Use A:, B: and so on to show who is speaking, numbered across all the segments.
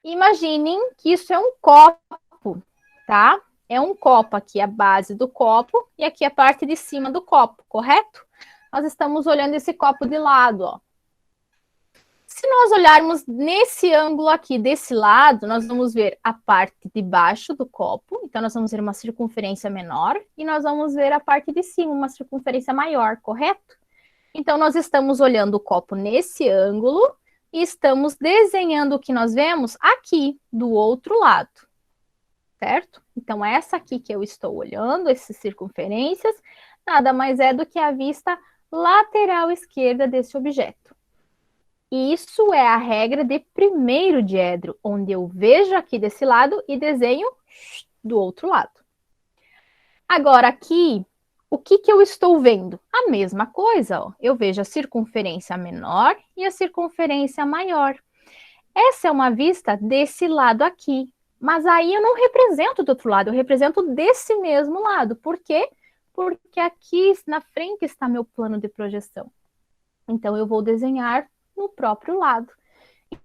A: Imaginem que isso é um copo, tá? É um copo aqui, a base do copo, e aqui a parte de cima do copo, correto? Nós estamos olhando esse copo de lado, ó. Se nós olharmos nesse ângulo aqui, desse lado, nós vamos ver a parte de baixo do copo, então nós vamos ver uma circunferência menor, e nós vamos ver a parte de cima, uma circunferência maior, correto? Então, nós estamos olhando o copo nesse ângulo e estamos desenhando o que nós vemos aqui, do outro lado, certo? Então, essa aqui que eu estou olhando, essas circunferências, nada mais é do que a vista lateral esquerda desse objeto. Isso é a regra de primeiro diedro, onde eu vejo aqui desse lado e desenho do outro lado. Agora, aqui, o que eu estou vendo? A mesma coisa, ó. Eu vejo a circunferência menor e a circunferência maior. Essa é uma vista desse lado aqui. Mas aí eu não represento do outro lado, eu represento desse mesmo lado. Por quê? Porque aqui na frente está meu plano de projeção. Então, eu vou desenhar no próprio lado.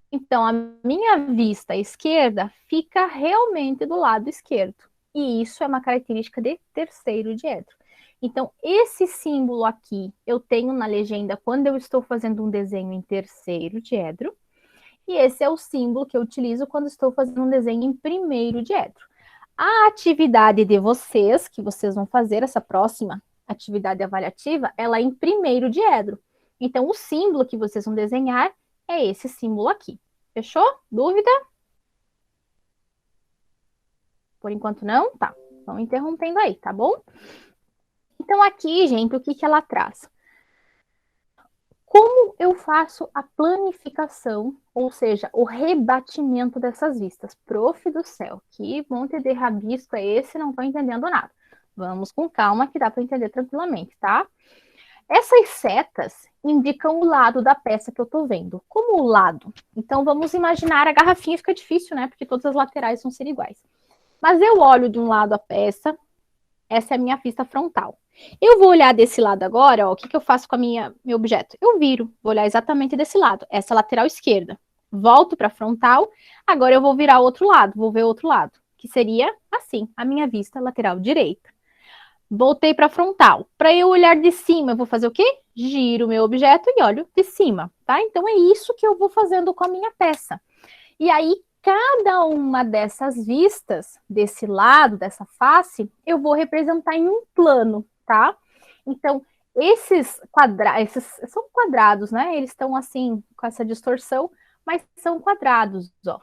A: Então, a minha vista esquerda fica realmente do lado esquerdo. E isso é uma característica de terceiro diedro. Então, esse símbolo aqui eu tenho na legenda quando eu estou fazendo um desenho em terceiro diedro. E esse é o símbolo que eu utilizo quando estou fazendo um desenho em primeiro diedro. A atividade de vocês, que vocês vão fazer, essa próxima atividade avaliativa, ela é em primeiro diedro. Então, o símbolo que vocês vão desenhar é esse símbolo aqui. Fechou? Dúvida? Por enquanto não? Tá. Vão interrompendo aí, tá bom? Então, aqui, gente, o que ela traz? Como eu faço a planificação, ou seja, o rebatimento dessas vistas? Prof do céu, que monte de rabisco é esse? Não estou entendendo nada. Vamos com calma que dá para entender tranquilamente, tá? Essas setas indicam o lado da peça que eu estou vendo. Como o lado? Então, vamos imaginar, a garrafinha fica difícil, né? Porque todas as laterais vão ser iguais. Mas eu olho de um lado a peça, essa é a minha vista frontal. Eu vou olhar desse lado agora, ó, o que eu faço com meu objeto? Eu viro, vou olhar exatamente desse lado, essa lateral esquerda. Volto para a frontal, agora eu vou virar o outro lado, vou ver o outro lado, que seria assim, a minha vista lateral direita. Voltei para a frontal. Para eu olhar de cima, eu vou fazer o quê? Giro o meu objeto e olho de cima, tá? Então, é isso que eu vou fazendo com a minha peça. E aí, cada uma dessas vistas, desse lado, dessa face, eu vou representar em um plano, tá? Então, esses são quadrados, né? Eles estão assim, com essa distorção, mas são quadrados, ó.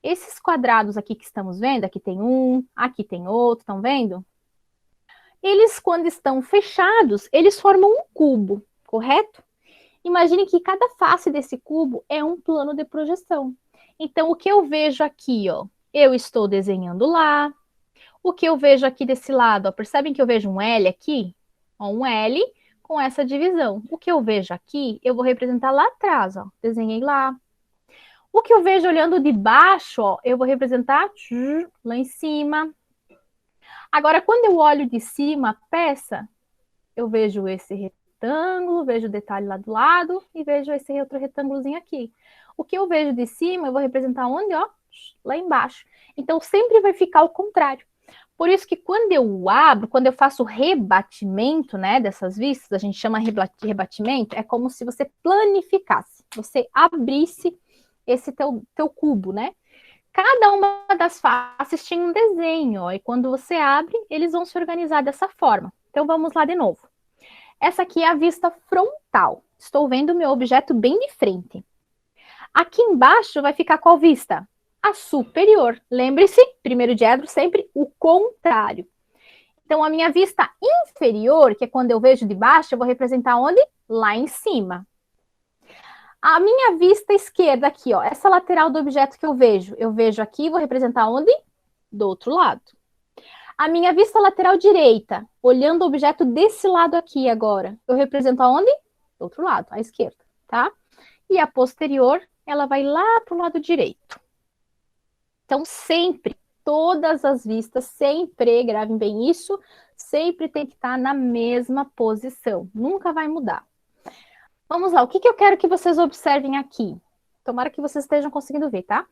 A: Esses quadrados aqui que estamos vendo, aqui tem um, aqui tem outro, estão vendo? Eles, quando estão fechados, eles formam um cubo, correto? Imagine que cada face desse cubo é um plano de projeção. Então, o que eu vejo aqui, ó, eu estou desenhando lá. O que eu vejo aqui desse lado, ó, percebem que eu vejo um L aqui? Ó, um L com essa divisão. O que eu vejo aqui, eu vou representar lá atrás, ó, desenhei lá. O que eu vejo olhando de baixo, ó, eu vou representar lá em cima. Agora, quando eu olho de cima a peça, eu vejo esse retângulo, vejo o detalhe lá do lado e vejo esse outro retângulozinho aqui. O que eu vejo de cima, eu vou representar onde? Ó, lá embaixo. Então, sempre vai ficar ao contrário. Por isso que quando eu abro, quando eu faço o rebatimento, né, dessas vistas, a gente chama de rebatimento, é como se você planificasse, você abrisse esse teu cubo, né? Cada uma das faces tinha um desenho, ó, e quando você abre, eles vão se organizar dessa forma. Então, vamos lá de novo. Essa aqui é a vista frontal. Estou vendo o meu objeto bem de frente. Aqui embaixo vai ficar qual vista? A superior. Lembre-se, primeiro diedro, sempre o contrário. Então, a minha vista inferior, que é quando eu vejo de baixo, eu vou representar onde? Lá em cima. A minha vista esquerda aqui, ó, essa lateral do objeto que eu vejo aqui, vou representar onde? Do outro lado. A minha vista lateral direita, olhando o objeto desse lado aqui agora, eu represento aonde? Do outro lado, à esquerda, tá? E a posterior, ela vai lá para o lado direito. Então, sempre, todas as vistas, sempre, gravem bem isso, sempre tem que estar na mesma posição, nunca vai mudar. Vamos lá, o que eu quero que vocês observem aqui? Tomara que vocês estejam conseguindo ver, tá?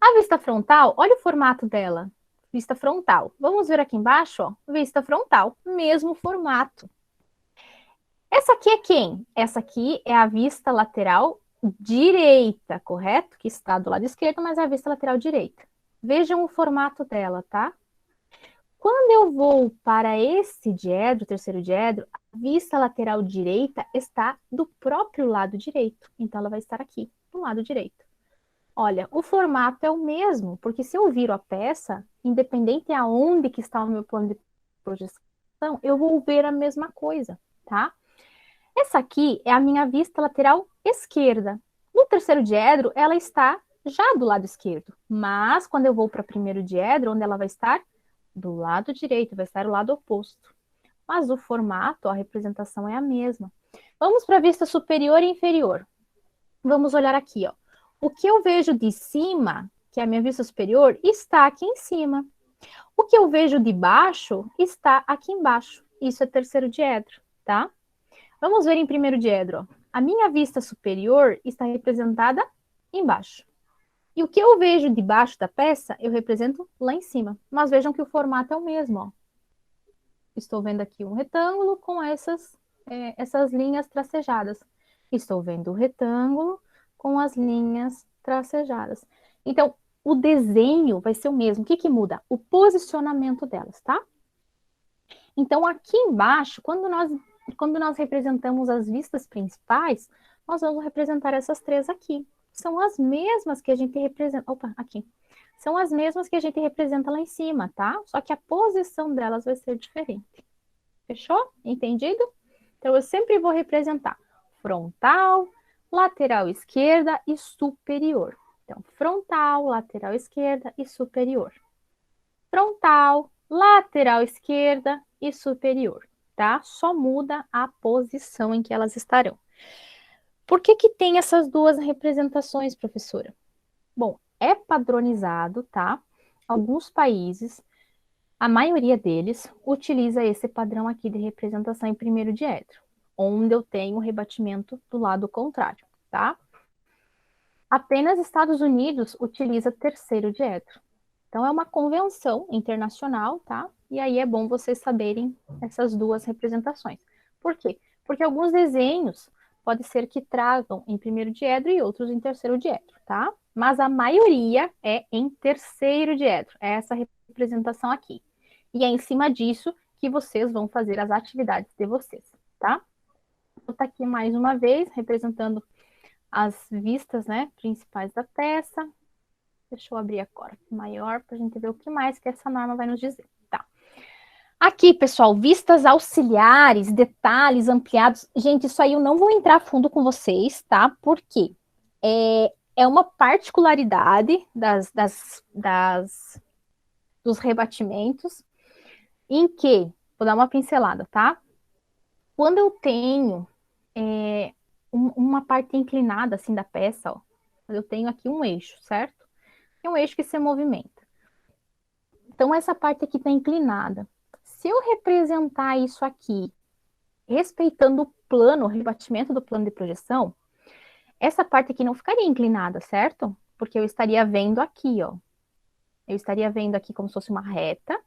A: A vista frontal, olha o formato dela. Vista frontal. Vamos ver aqui embaixo, ó. Vista frontal, mesmo formato. Essa aqui é quem? Essa aqui é a vista lateral direita, correto? Que está do lado esquerdo, mas é a vista lateral direita. Vejam o formato dela, tá? Quando eu vou para esse diedro, terceiro diedro, a vista lateral direita está do próprio lado direito. Então, ela vai estar aqui, do lado direito. Olha, o formato é o mesmo, porque se eu viro a peça, independente aonde que está o meu plano de projeção, eu vou ver a mesma coisa, tá? Essa aqui é a minha vista lateral esquerda. No terceiro diedro, ela está já do lado esquerdo, mas quando eu vou para o primeiro diedro, onde ela vai estar? Do lado direito, vai estar o lado oposto. Mas o formato, a representação é a mesma. Vamos para a vista superior e inferior. Vamos olhar aqui, ó. O que eu vejo de cima, que é a minha vista superior, está aqui em cima. O que eu vejo de baixo está aqui embaixo. Isso é terceiro diedro, tá? Vamos ver em primeiro diedro, ó. A minha vista superior está representada embaixo. E o que eu vejo debaixo da peça, eu represento lá em cima. Mas vejam que o formato é o mesmo, ó. Estou vendo aqui um retângulo com essas linhas tracejadas. Estou vendo o retângulo com as linhas tracejadas. Então, o desenho vai ser o mesmo. O que que muda? O posicionamento delas, tá? Então, aqui embaixo, quando nós representamos as vistas principais, nós vamos representar essas três aqui. São as mesmas que a gente representa... Opa, aqui. São as mesmas que a gente representa lá em cima, tá? Só que a posição delas vai ser diferente. Fechou? Entendido? Então, eu sempre vou representar frontal, lateral esquerda e superior. Então, frontal, lateral esquerda e superior. Frontal, lateral esquerda e superior, tá? Só muda a posição em que elas estarão. Por que que tem essas duas representações, professora? Bom, é padronizado, tá? Alguns países, a maioria deles, utiliza esse padrão aqui de representação em primeiro diedro, onde eu tenho o rebatimento do lado contrário, tá? Apenas Estados Unidos utiliza terceiro diedro. Então, é uma convenção internacional, tá? E aí é bom vocês saberem essas duas representações. Por quê? Porque alguns desenhos pode ser que tragam em primeiro diedro e outros em terceiro diedro, tá? Mas a maioria é em terceiro diedro, é essa representação aqui. E é em cima disso que vocês vão fazer as atividades de vocês, tá? Vou estar aqui mais uma vez, representando as vistas, né, principais da peça. Deixa eu abrir agora maior para a gente ver o que mais que essa norma vai nos dizer. Tá. Aqui, pessoal, vistas auxiliares, detalhes ampliados. Gente, isso aí eu não vou entrar a fundo com vocês, tá? Porque é uma particularidade dos rebatimentos em que, vou dar uma pincelada, tá? Quando eu tenho uma parte inclinada assim da peça, ó, eu tenho aqui um eixo, certo? É um eixo que se movimenta. Então, essa parte aqui está inclinada. Se eu representar isso aqui, respeitando o plano, o rebatimento do plano de projeção, essa parte aqui não ficaria inclinada, certo? Porque eu estaria vendo aqui, ó. Eu estaria vendo aqui como se fosse uma reta.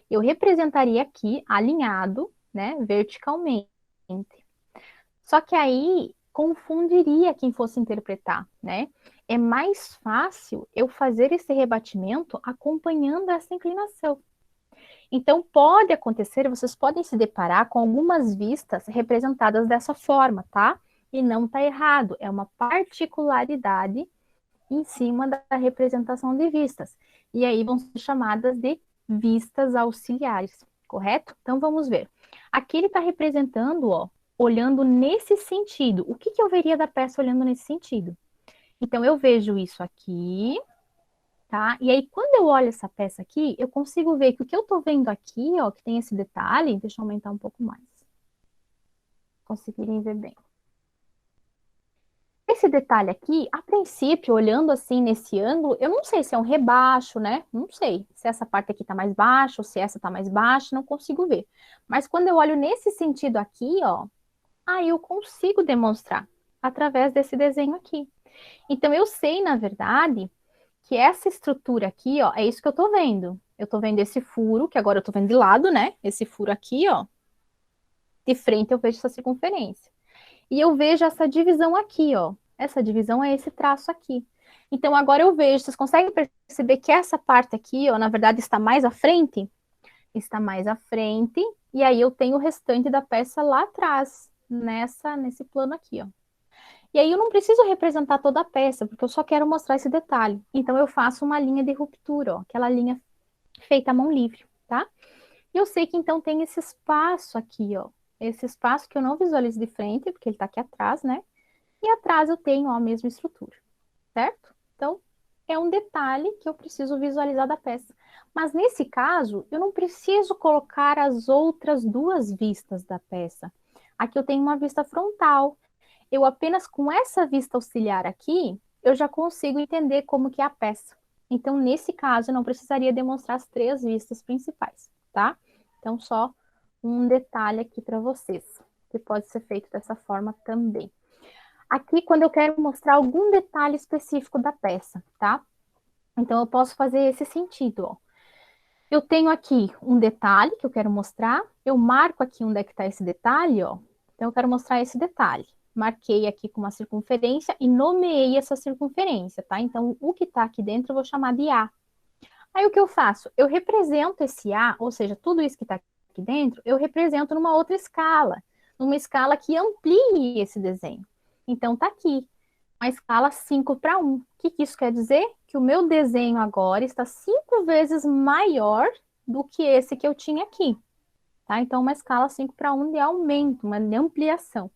A: Eu representaria aqui alinhado, né, verticalmente. Só que aí confundiria quem fosse interpretar, né? É mais fácil eu fazer esse rebatimento acompanhando essa inclinação. Então, pode acontecer, vocês podem se deparar com algumas vistas representadas dessa forma, tá? E não tá errado, é uma particularidade em cima da representação de vistas. E aí vão ser chamadas de vistas auxiliares, correto? Então, vamos ver. Aqui ele está representando, ó, olhando nesse sentido. O que que eu veria da peça olhando nesse sentido? Então, eu vejo isso aqui, tá? E aí, quando eu olho essa peça aqui, eu consigo ver que o que eu tô vendo aqui, ó, que tem esse detalhe, deixa eu aumentar um pouco mais. Conseguirem ver bem. Esse detalhe aqui, a princípio, olhando assim nesse ângulo, eu não sei se é um rebaixo, né? Não sei se essa parte aqui tá mais baixa ou se essa tá mais baixa, não consigo ver. Mas quando eu olho nesse sentido aqui, ó, aí eu consigo demonstrar através desse desenho aqui. Então, eu sei, na verdade, que essa estrutura aqui, ó, é isso que eu tô vendo. Eu tô vendo esse furo, que agora eu tô vendo de lado, né? Esse furo aqui, ó. De frente eu vejo essa circunferência. E eu vejo essa divisão aqui, ó. Essa divisão é esse traço aqui. Então, agora eu vejo, vocês conseguem perceber que essa parte aqui, ó, na verdade, está mais à frente? Está mais à frente, e aí eu tenho o restante da peça lá atrás, nesse plano aqui, ó. E aí eu não preciso representar toda a peça, porque eu só quero mostrar esse detalhe. Então, eu faço uma linha de ruptura, ó, aquela linha feita à mão livre, tá? E eu sei que então tem esse espaço aqui, ó. Esse espaço que eu não visualizo de frente, porque ele tá aqui atrás, né? E atrás eu tenho ó, a mesma estrutura, certo? Então, é um detalhe que eu preciso visualizar da peça. Mas nesse caso, eu não preciso colocar as outras duas vistas da peça. Aqui eu tenho uma vista frontal. Eu apenas com essa vista auxiliar aqui, eu já consigo entender como que é a peça. Então, nesse caso, eu não precisaria demonstrar as três vistas principais, tá? Então, só um detalhe aqui para vocês, que pode ser feito dessa forma também. Aqui, quando eu quero mostrar algum detalhe específico da peça, tá? Então, eu posso fazer esse sentido, ó. Eu tenho aqui um detalhe que eu quero mostrar, eu marco aqui onde é que está esse detalhe, ó. Então, eu quero mostrar esse detalhe. Marquei aqui com uma circunferência e nomeei essa circunferência, tá? Então, o que está aqui dentro eu vou chamar de A. Aí, o que eu faço? Eu represento esse A, ou seja, tudo isso que está aqui dentro, eu represento numa outra escala, numa escala que amplie esse desenho. Então, tá aqui, uma escala 5:1. O que isso quer dizer? Que o meu desenho agora está 5 vezes maior do que esse que eu tinha aqui. Tá? Então, uma escala 5:1 de aumento, uma de ampliação.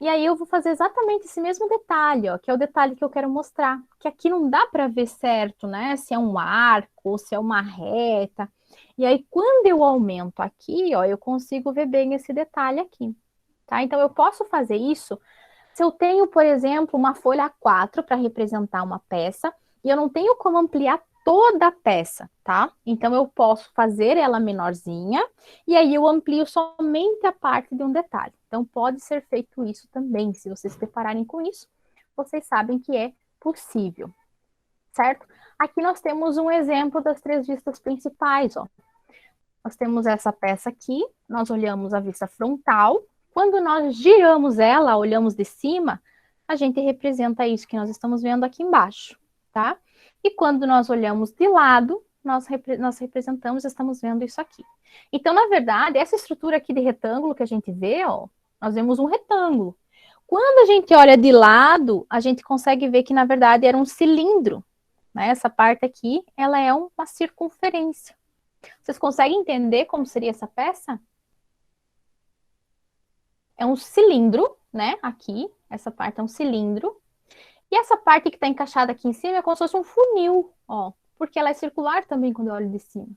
A: E aí eu vou fazer exatamente esse mesmo detalhe, ó, que é o detalhe que eu quero mostrar. Que aqui não dá para ver certo, né? Se é um arco ou se é uma reta. E aí, quando eu aumento aqui, ó, eu consigo ver bem esse detalhe aqui. Tá? Então, eu posso fazer isso se eu tenho, por exemplo, uma folha A4 para representar uma peça e eu não tenho como ampliar toda a peça, tá? Então eu posso fazer ela menorzinha e aí eu amplio somente a parte de um detalhe. Então pode ser feito isso também. Se vocês se depararem com isso, vocês sabem que é possível, certo? Aqui nós temos um exemplo das três vistas principais, ó. Nós temos essa peça aqui, nós olhamos a vista frontal. Quando nós giramos ela, olhamos de cima, a gente representa isso que nós estamos vendo aqui embaixo, tá? E quando nós olhamos de lado, nós representamos, estamos vendo isso aqui. Então, na verdade, essa estrutura aqui de retângulo que a gente vê, ó, nós vemos um retângulo. Quando a gente olha de lado, a gente consegue ver que, na verdade, era um cilindro, né? Essa parte aqui, ela é uma circunferência. Vocês conseguem entender como seria essa peça? É um cilindro, né? Aqui, essa parte é um cilindro. E essa parte que está encaixada aqui em cima é como se fosse um funil, ó. Porque ela é circular também quando eu olho de cima,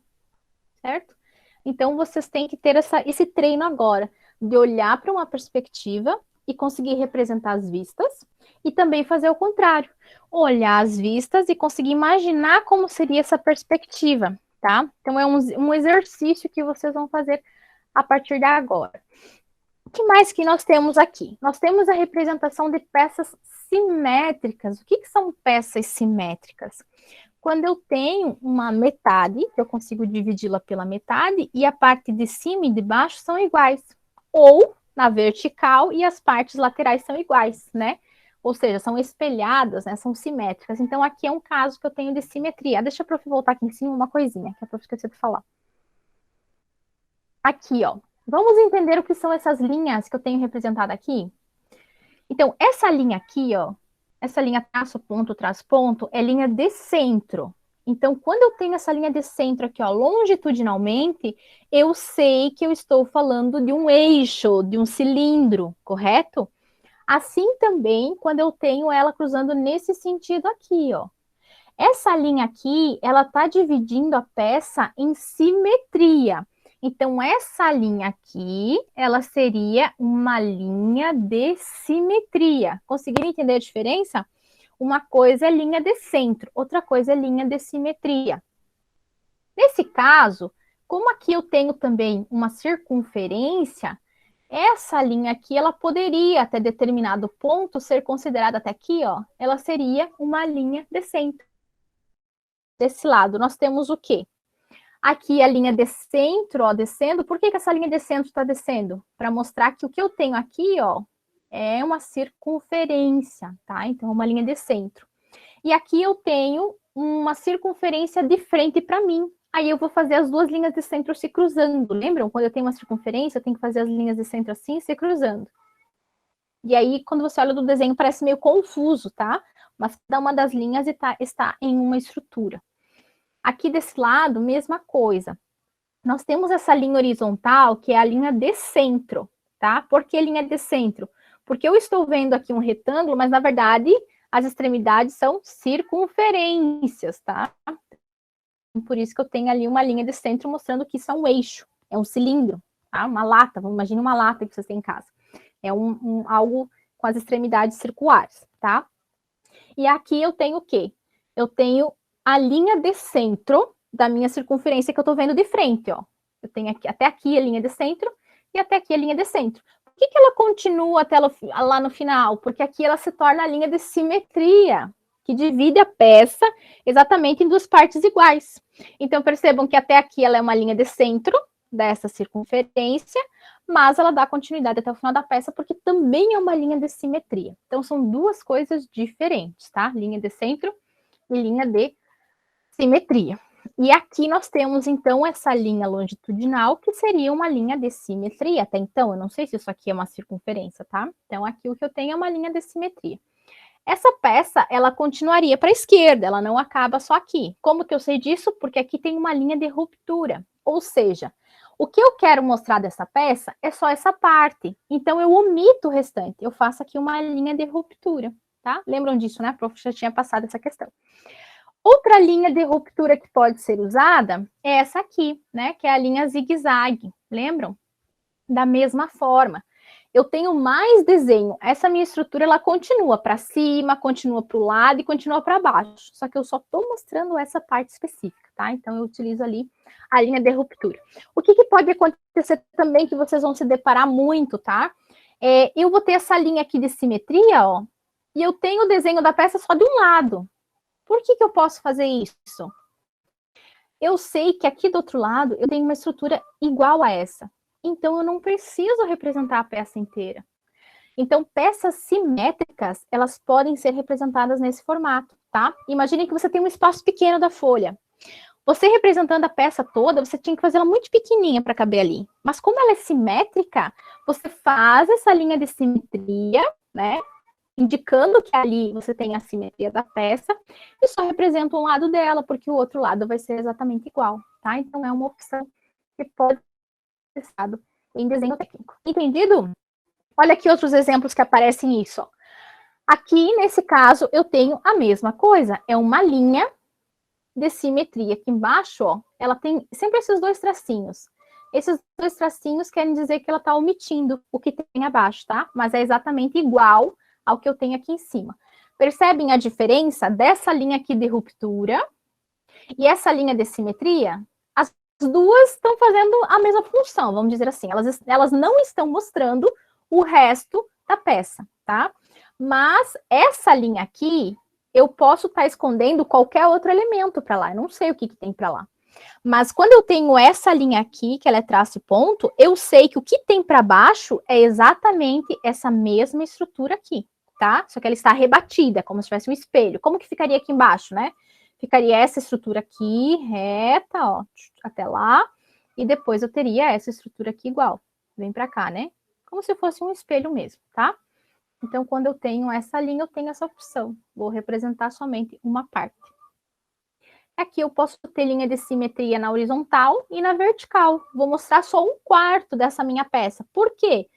A: certo? Então, vocês têm que ter esse treino agora, de olhar para uma perspectiva e conseguir representar as vistas, e também fazer o contrário, olhar as vistas e conseguir imaginar como seria essa perspectiva, tá? Então, é um exercício que vocês vão fazer a partir de agora. O que mais que nós temos aqui? Nós temos a representação de peças simétricas. O que são peças simétricas? Quando eu tenho uma metade, eu consigo dividi-la pela metade, e a parte de cima e de baixo são iguais. Ou na vertical e as partes laterais são iguais, né? Ou seja, são espelhadas, né? São simétricas. Então, aqui é um caso que eu tenho de simetria. Deixa eu voltar aqui em cima uma coisinha, que eu esqueci de falar. Aqui, ó. Vamos entender o que são essas linhas que eu tenho representado aqui? Então, essa linha aqui, ó, essa linha traço ponto, é linha de centro. Então, quando eu tenho essa linha de centro aqui, ó, longitudinalmente, eu sei que eu estou falando de um eixo, de um cilindro, correto? Assim também, quando eu tenho ela cruzando nesse sentido aqui, ó. Essa linha aqui, ela está dividindo a peça em simetria. Então, essa linha aqui, ela seria uma linha de simetria. Conseguiram entender a diferença? Uma coisa é linha de centro, outra coisa é linha de simetria. Nesse caso, como aqui eu tenho também uma circunferência, essa linha aqui, ela poderia, até determinado ponto, ser considerada até aqui, ó, ela seria uma linha de centro. Desse lado, nós temos o quê? Aqui a linha de centro, ó, descendo. Por que essa linha de centro está descendo? Para mostrar que o que eu tenho aqui, ó, é uma circunferência, tá? Então, é uma linha de centro. E aqui eu tenho uma circunferência de frente para mim. Aí eu vou fazer as duas linhas de centro se cruzando. Lembram? Quando eu tenho uma circunferência, eu tenho que fazer as linhas de centro assim, se cruzando. E aí, quando você olha do desenho, parece meio confuso, tá? Mas cada uma das linhas está em uma estrutura. Aqui desse lado, mesma coisa. Nós temos essa linha horizontal, que é a linha de centro, tá? Por que linha de centro? Porque eu estou vendo aqui um retângulo, mas na verdade as extremidades são circunferências, tá? Por isso que eu tenho ali uma linha de centro mostrando que isso é um eixo, é um cilindro, tá? Uma lata, imagine uma lata que você tem em casa. É algo com as extremidades circulares, tá? E aqui eu tenho o quê? Eu tenho a linha de centro da minha circunferência que eu tô vendo de frente, ó. Eu tenho aqui, até aqui a linha de centro e até aqui a linha de centro. Por que ela continua até lá no final? Porque aqui ela se torna a linha de simetria, que divide a peça exatamente em duas partes iguais. Então, percebam que até aqui ela é uma linha de centro dessa circunferência, mas ela dá continuidade até o final da peça, porque também é uma linha de simetria. Então, são duas coisas diferentes, tá? Linha de centro e linha de simetria. E aqui nós temos, então, essa linha longitudinal, que seria uma linha de simetria. Até então, eu não sei se isso aqui é uma circunferência, tá? Então, aqui o que eu tenho é uma linha de simetria. Essa peça, ela continuaria para a esquerda, ela não acaba só aqui. Como que eu sei disso? Porque aqui tem uma linha de ruptura. Ou seja, o que eu quero mostrar dessa peça é só essa parte. Então, eu omito o restante. Eu faço aqui uma linha de ruptura, tá? Lembram disso, né? A prof já tinha passado essa questão. Outra linha de ruptura que pode ser usada é essa aqui, né? Que é a linha zigue-zague. Lembram? Da mesma forma. Eu tenho mais desenho. Essa minha estrutura, ela continua para cima, continua para o lado e continua para baixo. Só que eu só estou mostrando essa parte específica, tá? Então, eu utilizo ali a linha de ruptura. O que pode acontecer também, que vocês vão se deparar muito, tá? Eu vou ter essa linha aqui de simetria, ó, e eu tenho o desenho da peça só de um lado. Por que eu posso fazer isso? Eu sei que aqui do outro lado eu tenho uma estrutura igual a essa. Então, eu não preciso representar a peça inteira. Então, peças simétricas, elas podem ser representadas nesse formato, tá? Imagine que você tem um espaço pequeno da folha. Você representando a peça toda, você tinha que fazer ela muito pequenininha para caber ali. Mas como ela é simétrica, você faz essa linha de simetria, né? Indicando que ali você tem a simetria da peça e só representa um lado dela, porque o outro lado vai ser exatamente igual, tá? Então, é uma opção que pode ser usada em desenho técnico. Entendido? Olha aqui outros exemplos que aparecem isso. Ó. Aqui, nesse caso, eu tenho a mesma coisa. É uma linha de simetria. Aqui embaixo, ó, ela tem sempre esses dois tracinhos. Esses dois tracinhos querem dizer que ela está omitindo o que tem abaixo, tá? Mas é exatamente igual ao que eu tenho aqui em cima. Percebem a diferença dessa linha aqui de ruptura e essa linha de simetria? As duas estão fazendo a mesma função, vamos dizer assim. Elas não estão mostrando o resto da peça, tá? Mas essa linha aqui, eu posso estar escondendo qualquer outro elemento para lá. Eu não sei o que tem para lá. Mas quando eu tenho essa linha aqui, que ela é traço e ponto, eu sei que o que tem para baixo é exatamente essa mesma estrutura aqui, tá? Só que ela está rebatida, como se tivesse um espelho. Como que ficaria aqui embaixo, né? Ficaria essa estrutura aqui, reta, ó, até lá. E depois eu teria essa estrutura aqui igual. Vem para cá, né? Como se fosse um espelho mesmo, tá? Então, quando eu tenho essa linha, eu tenho essa opção. Vou representar somente uma parte. Aqui eu posso ter linha de simetria na horizontal e na vertical. Vou mostrar só um quarto dessa minha peça. Por quê?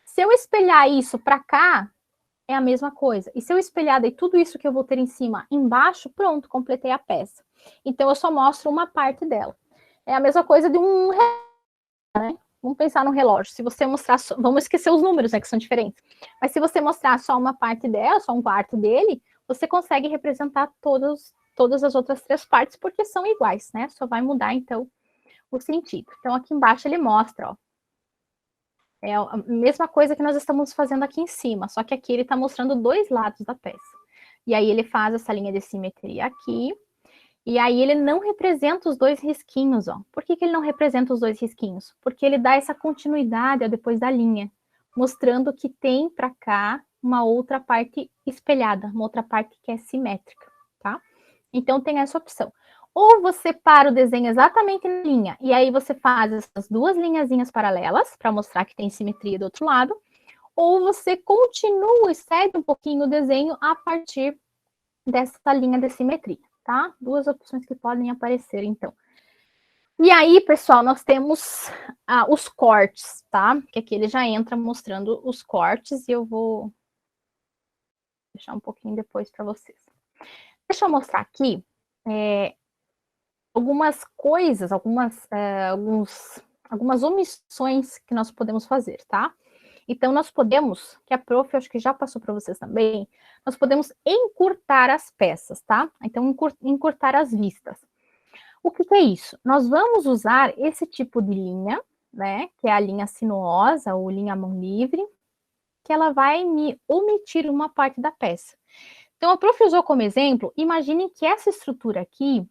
A: Se eu espelhar isso para cá, é a mesma coisa. E se eu espelhar daí tudo isso que eu vou ter em cima, embaixo, pronto, completei a peça. Então, eu só mostro uma parte dela. É a mesma coisa de um relógio, né? Vamos pensar no relógio. Se você mostrar, vamos esquecer os números, né, que são diferentes. Mas se você mostrar só uma parte dela, só um quarto dele, você consegue representar todas as outras três partes, porque são iguais, né? Só vai mudar, então, o sentido. Então, aqui embaixo ele mostra, ó. É a mesma coisa que nós estamos fazendo aqui em cima, só que aqui ele está mostrando dois lados da peça. E aí ele faz essa linha de simetria aqui, e aí ele não representa os dois risquinhos, ó. Por que ele não representa os dois risquinhos? Porque ele dá essa continuidade ó, depois da linha, mostrando que tem para cá uma outra parte espelhada, uma outra parte que é simétrica, tá? Então tem essa opção. Ou você para o desenho exatamente na linha, e aí você faz essas duas linhazinhas paralelas, para mostrar que tem simetria do outro lado, ou você continua e segue um pouquinho o desenho a partir dessa linha de simetria, tá? Duas opções que podem aparecer, então. E aí, pessoal, nós temos os cortes, tá? Que aqui ele já entra mostrando os cortes, e eu vou deixar um pouquinho depois para vocês. Deixa eu mostrar aqui algumas coisas, algumas omissões que nós podemos fazer, tá? Então, nós podemos, que a prof, acho que já passou para vocês também, nós podemos encurtar as peças, tá? Então, encurtar as vistas. O que é isso? Nós vamos usar esse tipo de linha, né? Que é a linha sinuosa ou linha mão livre, que ela vai me omitir uma parte da peça. Então, a prof usou como exemplo, imaginem que essa estrutura aqui,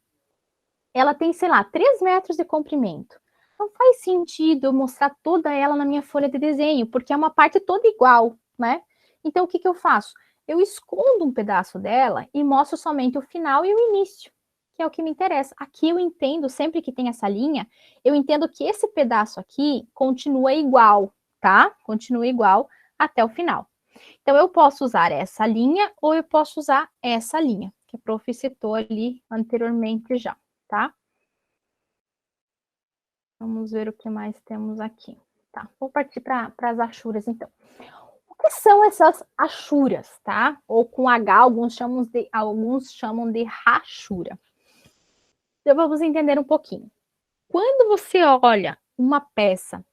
A: ela tem, sei lá, 3 metros de comprimento. Não faz sentido eu mostrar toda ela na minha folha de desenho, porque é uma parte toda igual, né? Então, o que eu faço? Eu escondo um pedaço dela e mostro somente o final e o início, que é o que me interessa. Aqui eu entendo, sempre que tem essa linha, eu entendo que esse pedaço aqui continua igual, tá? Continua igual até o final. Então, eu posso usar essa linha ou eu posso usar essa linha, que a prof citou ali anteriormente já, tá? Vamos ver o que mais temos aqui. Tá, vou partir para as achuras, então. O que são essas achuras, tá? Ou com H, alguns chamam de rachura. Então, vamos entender um pouquinho. Quando você olha uma peça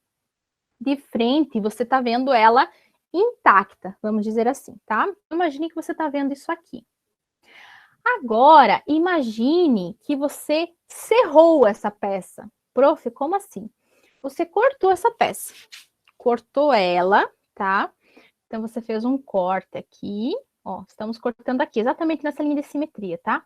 A: de frente, você está vendo ela intacta, vamos dizer assim, tá? Imagine que você está vendo isso aqui. Agora, imagine que você serrou essa peça. Prof, como assim? Você cortou essa peça. Cortou ela, tá? Então, você fez um corte aqui. Ó, estamos cortando aqui, exatamente nessa linha de simetria, tá?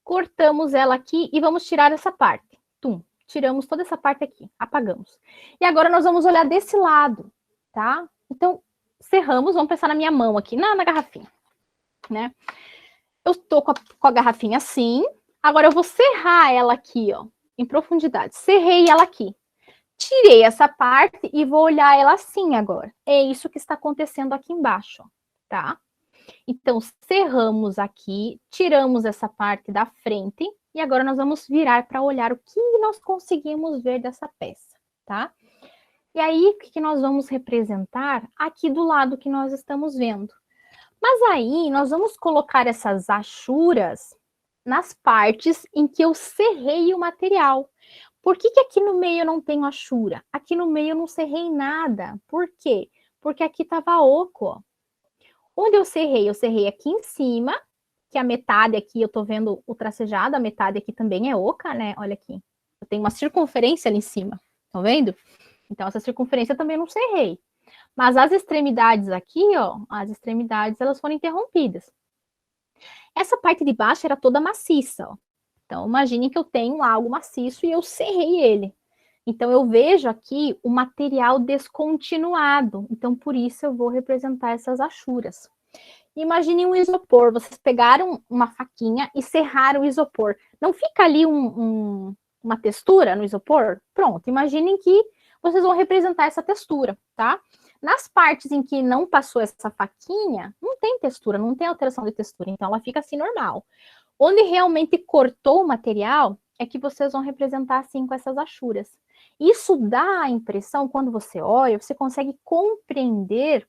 A: Cortamos ela aqui e vamos tirar essa parte. Tum, tiramos toda essa parte aqui, apagamos. E agora nós vamos olhar desse lado, tá? Então, serramos, vamos pensar na minha mão aqui, na garrafinha, né? Eu tô com a garrafinha assim, agora eu vou serrar ela aqui, ó, em profundidade. Serrei ela aqui. Tirei essa parte e vou olhar ela assim agora. É isso que está acontecendo aqui embaixo, tá? Então, cerramos aqui, tiramos essa parte da frente e agora nós vamos virar para olhar o que nós conseguimos ver dessa peça, tá? E aí, o que nós vamos representar aqui do lado que nós estamos vendo? Mas aí, nós vamos colocar essas achuras nas partes em que eu serrei o material. Por que aqui no meio eu não tenho achura? Aqui no meio eu não serrei nada. Por quê? Porque aqui estava oco, ó. Onde eu serrei aqui em cima, que a metade aqui eu tô vendo o tracejado, a metade aqui também é oca, né? Olha aqui. Eu tenho uma circunferência ali em cima, estão vendo? Então, essa circunferência eu também não serrei. Mas as extremidades aqui, ó, as extremidades, elas foram interrompidas. Essa parte de baixo era toda maciça, ó. Então, imagine que eu tenho algo maciço e eu serrei ele. Então, eu vejo aqui o material descontinuado. Então, por isso eu vou representar essas achuras. Imagine um isopor. Vocês pegaram uma faquinha e serraram o isopor. Não fica ali uma textura no isopor? Pronto, imaginem que vocês vão representar essa textura, tá? Nas partes em que não passou essa faquinha, não tem textura, não tem alteração de textura. Então, ela fica assim normal. Onde realmente cortou o material, é que vocês vão representar assim com essas achuras. Isso dá a impressão, quando você olha, você consegue compreender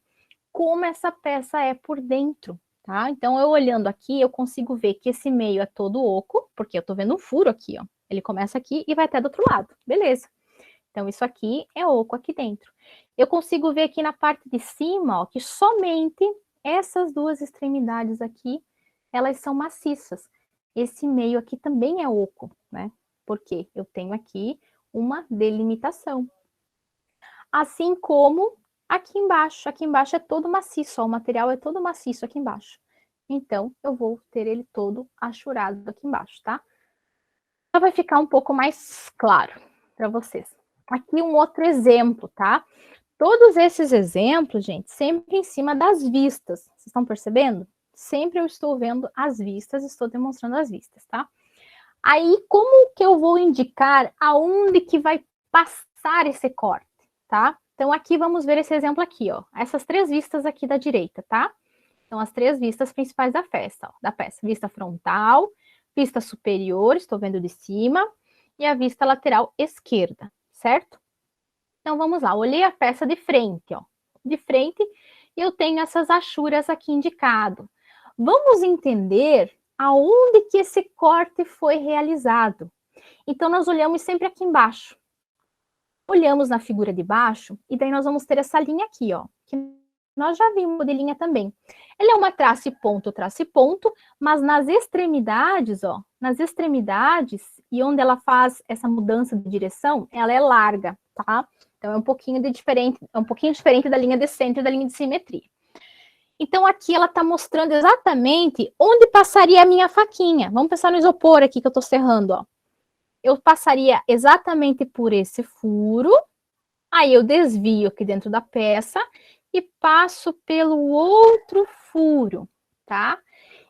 A: como essa peça é por dentro, tá? Então, eu olhando aqui, eu consigo ver que esse meio é todo oco, porque eu tô vendo um furo aqui, ó. Ele começa aqui e vai até do outro lado, beleza. Então, isso aqui é oco aqui dentro. Eu consigo ver aqui na parte de cima, ó, que somente essas duas extremidades aqui, elas são maciças. Esse meio aqui também é oco, né? Porque eu tenho aqui uma delimitação. Assim como Aqui embaixo é todo maciço, ó, o material é todo maciço aqui embaixo. Então, eu vou ter ele todo achurado aqui embaixo, tá? Já vai ficar um pouco mais claro para vocês. Aqui um outro exemplo, tá? Todos esses exemplos, gente, sempre em cima das vistas. Vocês estão percebendo? Sempre eu estou vendo as vistas, estou demonstrando as vistas, tá? Aí, como que eu vou indicar aonde que vai passar esse corte, tá? Então, aqui vamos ver esse exemplo aqui, ó. Essas três vistas aqui da direita, tá? São as três vistas principais da peça, ó, da peça. Vista frontal, vista superior, estou vendo de cima, e a vista lateral esquerda, certo? Então, vamos lá. Olhei a peça de frente, ó. De frente, e eu tenho essas achuras aqui indicado. Vamos entender aonde que esse corte foi realizado. Então, nós olhamos sempre aqui embaixo. Olhamos na figura de baixo, e daí nós vamos ter essa linha aqui, ó, que nós já vimos de linha também. Ela é uma traço e ponto, mas nas extremidades, ó, nas extremidades, e onde ela faz essa mudança de direção, ela é larga, tá? Então, é um pouquinho diferente da linha de centro e da linha de simetria. Então, aqui ela está mostrando exatamente onde passaria a minha faquinha. Vamos pensar no isopor aqui que eu estou serrando, ó. Eu passaria exatamente por esse furo, aí eu desvio aqui dentro da peça e passo pelo outro furo, tá?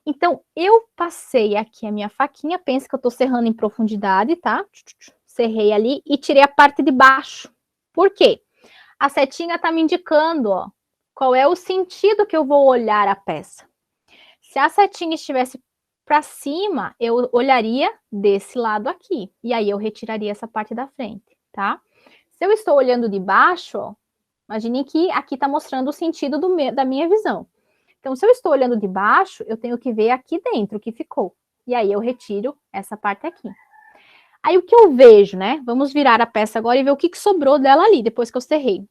A: Então, eu passei aqui a minha faquinha, pensa que eu estou serrando em profundidade, tá? Serrei ali e tirei a parte de baixo. Por quê? A setinha está me indicando, ó, qual é o sentido que eu vou olhar a peça. Se a setinha estivesse para cima, eu olharia desse lado aqui. E aí eu retiraria essa parte da frente, tá? Se eu estou olhando de baixo, ó, imagine que aqui está mostrando o sentido da minha visão. Então, se eu estou olhando de baixo, eu tenho que ver aqui dentro o que ficou. E aí eu retiro essa parte aqui. Aí o que eu vejo, né? Vamos virar a peça agora e ver o que sobrou dela ali, depois que eu serrei.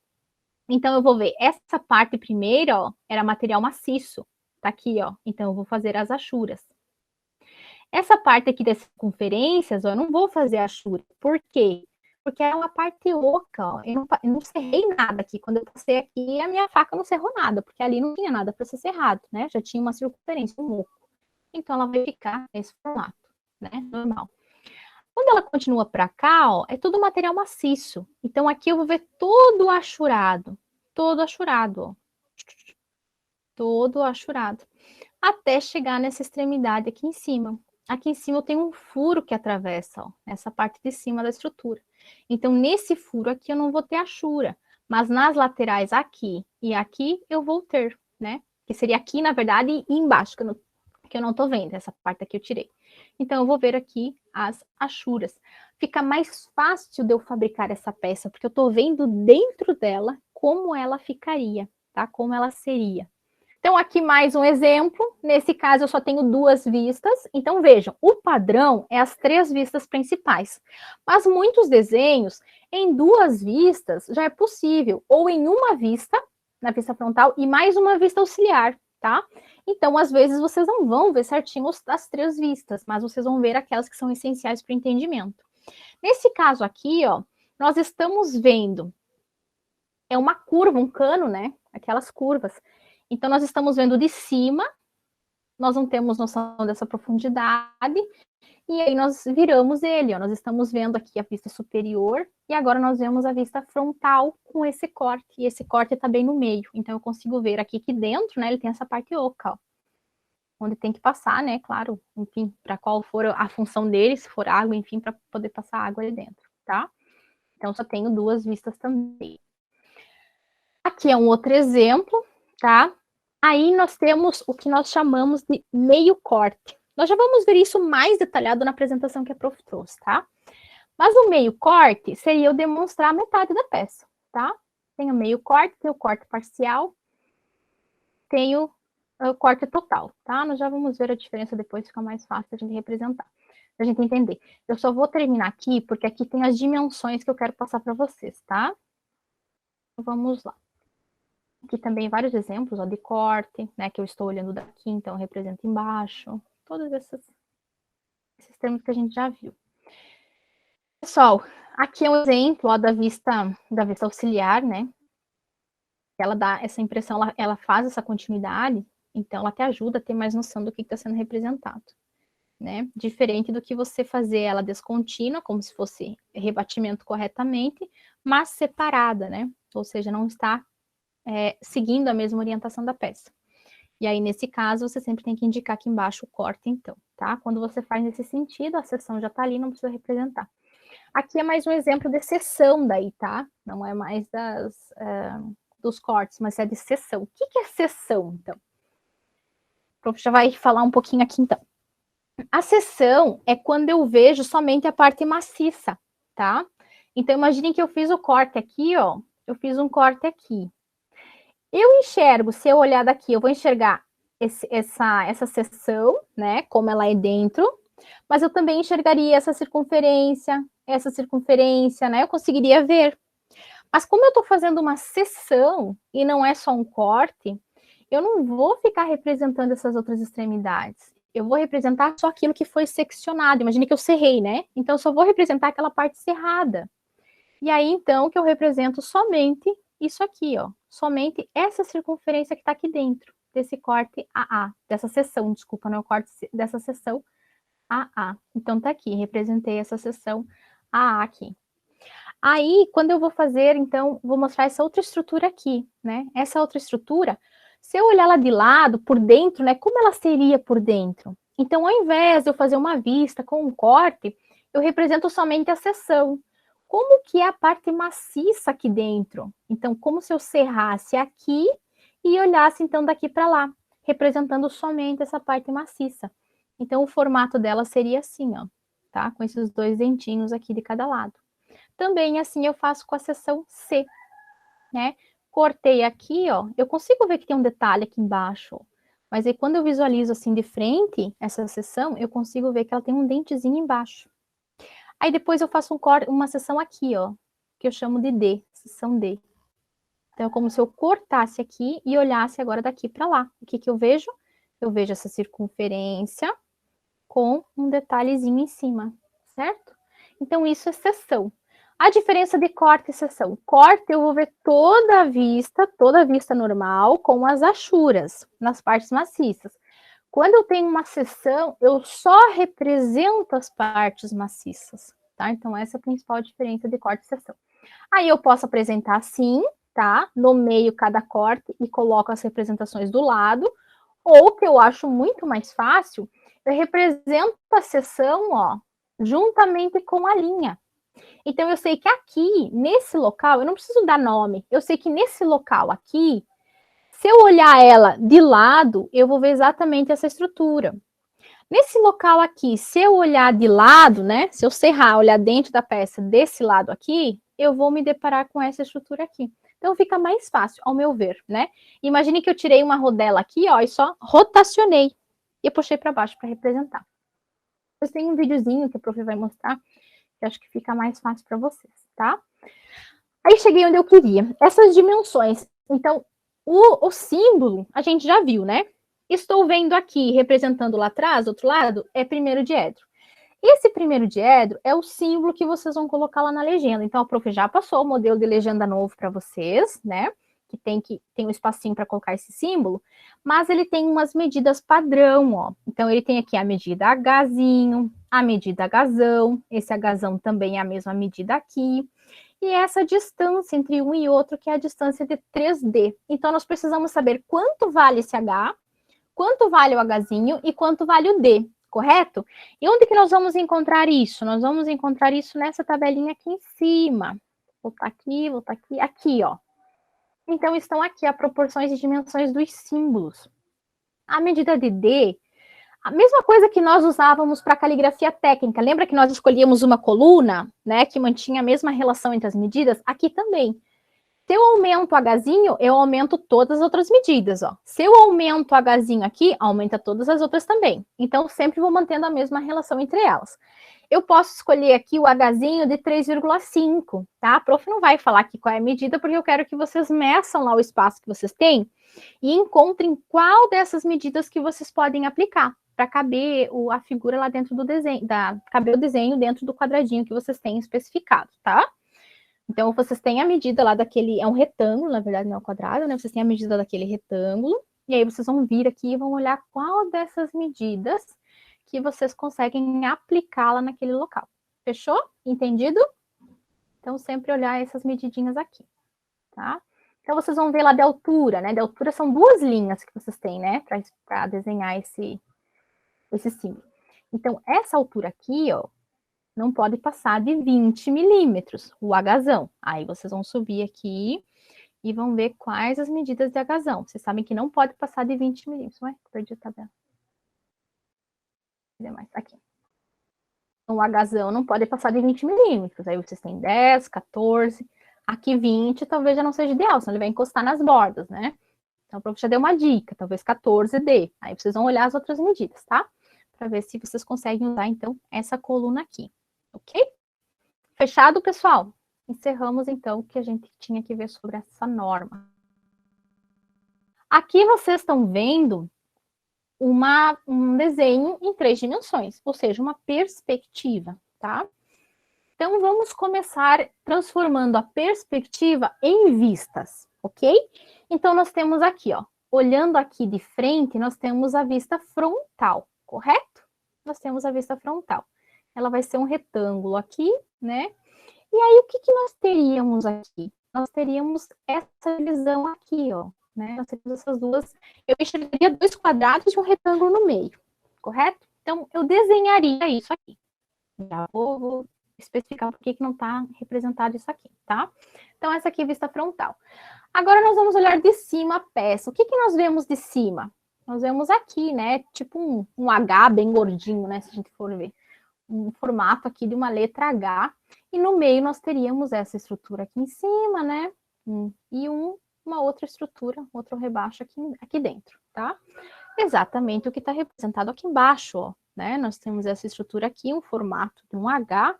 A: Então, eu vou ver, essa parte primeira, ó, era material maciço. Tá aqui, ó. Então, eu vou fazer as achuras. Essa parte aqui das circunferências, ó, eu não vou fazer achura. Por quê? Porque é uma parte oca, ó. Eu não serrei nada aqui. Quando eu passei aqui, a minha faca não serrou nada, porque ali não tinha nada para ser serrado, né? Já tinha uma circunferência, um oco. Então, ela vai ficar nesse formato, né? Normal. Quando ela continua para cá, ó, é tudo material maciço. Então, aqui eu vou ver todo achurado. Todo achurado, ó. Todo achurado. Até chegar nessa extremidade aqui em cima. Aqui em cima eu tenho um furo que atravessa, ó, essa parte de cima da estrutura. Então, nesse furo aqui eu não vou ter achura, mas nas laterais aqui e aqui eu vou ter, né? Que seria aqui, na verdade, e embaixo, que eu não tô vendo, essa parte aqui eu tirei. Então, eu vou ver aqui as achuras. Fica mais fácil de eu fabricar essa peça, porque eu tô vendo dentro dela como ela ficaria, tá? Como ela seria. Então, aqui mais um exemplo. Nesse caso, eu só tenho duas vistas. Então, vejam, o padrão é as três vistas principais. Mas muitos desenhos, em duas vistas, já é possível. Ou em uma vista, na vista frontal, e mais uma vista auxiliar, tá? Então, às vezes, vocês não vão ver certinho as três vistas, mas vocês vão ver aquelas que são essenciais para o entendimento. Nesse caso aqui, ó, nós estamos vendo, é uma curva, um cano, né? Aquelas curvas. Então, nós estamos vendo de cima, nós não temos noção dessa profundidade, e aí nós viramos ele, ó, nós estamos vendo aqui a vista superior, e agora nós vemos a vista frontal com esse corte, e esse corte está bem no meio, então eu consigo ver aqui que dentro, né, ele tem essa parte oca, ó, onde tem que passar, né, claro, enfim, para qual for a função dele, se for água, enfim, para poder passar água ali dentro, tá? Então, só tenho duas vistas também. Aqui é um outro exemplo, tá? Aí nós temos o que nós chamamos de meio corte. Nós já vamos ver isso mais detalhado na apresentação que a prof trouxe, tá? Mas o meio corte seria eu demonstrar a metade da peça, tá? Tem o meio corte, tem o corte parcial, tem o corte total, tá? Nós já vamos ver a diferença depois, fica mais fácil a gente representar, a gente entender. Eu só vou terminar aqui, porque aqui tem as dimensões que eu quero passar para vocês, tá? Vamos lá. Aqui também vários exemplos, ó, de corte, né, que eu estou olhando daqui, então representa embaixo, todos esses termos que a gente já viu. Pessoal, aqui é um exemplo, ó, da vista auxiliar, né, ela dá essa impressão, ela faz essa continuidade, então ela te ajuda a ter mais noção do que está sendo representado, né? Diferente do que você fazer ela descontínua, como se fosse rebatimento corretamente, mas separada, né? Ou seja, não está seguindo a mesma orientação da peça. E aí, nesse caso, você sempre tem que indicar aqui embaixo o corte, então, tá? Quando você faz nesse sentido, a seção já está ali, não precisa representar. Aqui é mais um exemplo de seção daí, tá? Não é mais dos cortes, mas é de seção. O que é seção, então? O prof já vai falar um pouquinho aqui, então. A seção é quando eu vejo somente a parte maciça, tá? Então, imaginem que eu fiz o corte aqui, ó. Eu fiz um corte aqui. Eu enxergo, se eu olhar daqui, eu vou enxergar essa seção, né? Como ela é dentro. Mas eu também enxergaria essa circunferência, né? Eu conseguiria ver. Mas como eu estou fazendo uma seção e não é só um corte, eu não vou ficar representando essas outras extremidades. Eu vou representar só aquilo que foi seccionado. Imagine que eu serrei, né? Então, eu só vou representar aquela parte cerrada. E aí, então, que eu represento somente isso aqui, ó. Somente essa circunferência que está aqui dentro desse corte AA, dessa seção, desculpa, não é o corte dessa seção AA. Então, tá aqui, representei essa seção AA aqui. Aí, quando eu vou fazer, então, vou mostrar essa outra estrutura aqui, né? Essa outra estrutura, se eu olhar ela de lado, por dentro, né? Como ela seria por dentro? Então, ao invés de eu fazer uma vista com um corte, eu represento somente a seção. Como que é a parte maciça aqui dentro? Então, como se eu serrasse aqui e olhasse, então, daqui para lá, representando somente essa parte maciça. Então, o formato dela seria assim, ó, tá? Com esses dois dentinhos aqui de cada lado. Também assim eu faço com a seção C, né? Cortei aqui, ó, eu consigo ver que tem um detalhe aqui embaixo, mas aí quando eu visualizo assim de frente essa seção, eu consigo ver que ela tem um dentezinho embaixo. Aí depois eu faço uma seção aqui, ó, que eu chamo de D, seção D. Então é como se eu cortasse aqui e olhasse agora daqui para lá. O que que eu vejo? Eu vejo essa circunferência com um detalhezinho em cima, certo? Então isso é seção. A diferença de corte e seção. Corte eu vou ver toda a vista normal, com as achuras nas partes maciças. Quando eu tenho uma seção, eu só represento as partes maciças, tá? Então essa é a principal diferença de corte e seção. Aí eu posso apresentar assim, tá? Nomeio cada corte e coloco as representações do lado, ou que eu acho muito mais fácil, eu represento a seção, ó, juntamente com a linha. Então, eu sei que aqui, nesse local, eu não preciso dar nome. Eu sei que nesse local aqui, se eu olhar ela de lado, eu vou ver exatamente essa estrutura. Nesse local aqui, se eu olhar de lado, né? Se eu serrar, olhar dentro da peça desse lado aqui, eu vou me deparar com essa estrutura aqui. Então, fica mais fácil, ao meu ver, né? Imagine que eu tirei uma rodela aqui, ó, e só rotacionei. E puxei para baixo para representar. Depois tem um videozinho que a prof vai mostrar, que acho que fica mais fácil para vocês, tá? Aí cheguei onde eu queria. Essas dimensões. Então, o símbolo, a gente já viu, né? Estou vendo aqui, representando lá atrás, do outro lado, é primeiro diedro. Esse primeiro diedro é o símbolo que vocês vão colocar lá na legenda. Então, a prof já passou o modelo de legenda novo para vocês, né? Que tem um espacinho para colocar esse símbolo, mas ele tem umas medidas padrão, ó. Então, ele tem aqui a medida Hzinho, a medida Hzão, esse Hzão também é a mesma medida aqui, e essa distância entre um e outro, que é a distância de 3D. Então, nós precisamos saber quanto vale esse H, quanto vale o Hzinho e quanto vale o D, correto? E onde que nós vamos encontrar isso? Nós vamos encontrar isso nessa tabelinha aqui em cima. Vou botar aqui, aqui, ó. Então, estão aqui as proporções e dimensões dos símbolos. A medida de D, a mesma coisa que nós usávamos para caligrafia técnica. Lembra que nós escolhíamos uma coluna, né, que mantinha a mesma relação entre as medidas? Aqui também. Se eu aumento o Hzinho, eu aumento todas as outras medidas, ó. Se eu aumento o Hzinho aqui, aumenta todas as outras também. Então, sempre vou mantendo a mesma relação entre elas. Eu posso escolher aqui o Hzinho de 3,5, tá? A prof não vai falar aqui qual é a medida, porque eu quero que vocês meçam lá o espaço que vocês têm e encontrem qual dessas medidas que vocês podem aplicar para caber a figura lá dentro do desenho, caber o desenho dentro do quadradinho que vocês têm especificado, tá? Então, vocês têm a medida lá daquele, é um retângulo, na verdade não é um quadrado, né? Vocês têm a medida daquele retângulo, e aí vocês vão vir aqui e vão olhar qual dessas medidas que vocês conseguem aplicá-la naquele local. Fechou? Entendido? Então, sempre olhar essas medidinhas aqui, tá? Então, vocês vão ver lá de altura, né? De altura são duas linhas que vocês têm, né? Para desenhar esse símbolo. Então, essa altura aqui, ó, não pode passar de 20 milímetros, o agazão. Aí vocês vão subir aqui e vão ver quais as medidas de agazão. Vocês sabem que não pode passar de 20 milímetros. Ué, perdi a tabela. Cadê mais? Aqui. Então, o agazão não pode passar de 20 milímetros. Aí vocês têm 10, 14. Aqui 20 talvez já não seja ideal, senão ele vai encostar nas bordas, né? Então, o prof já deu uma dica, talvez 14 dê. Aí vocês vão olhar as outras medidas, tá? Para ver se vocês conseguem usar, então, essa coluna aqui. Ok? Fechado, pessoal? Encerramos, então, o que a gente tinha que ver sobre essa norma. Aqui vocês estão vendo um desenho em 3 dimensões, ou seja, uma perspectiva, tá? Então, vamos começar transformando a perspectiva em vistas, ok? Então, nós temos aqui, ó, olhando aqui de frente, nós temos a vista frontal, correto? Nós temos a vista frontal. Ela vai ser um retângulo aqui, né? E aí, o que que nós teríamos aqui? Nós teríamos essa divisão aqui, ó, né? Nós teríamos essas duas. Eu enxergaria 2 quadrados e um retângulo no meio, correto? Então, eu desenharia isso aqui. Já vou especificar por que não está representado isso aqui, tá? Então, essa aqui é a vista frontal. Agora, nós vamos olhar de cima a peça. O que que nós vemos de cima? Nós vemos aqui, né? Tipo um H bem gordinho, né? Se a gente for ver. Um formato aqui de uma letra H. E no meio nós teríamos essa estrutura aqui em cima, né? E uma outra estrutura, outro rebaixo aqui dentro, tá? Exatamente o que está representado aqui embaixo, ó, né? Nós temos essa estrutura aqui, um formato de um H,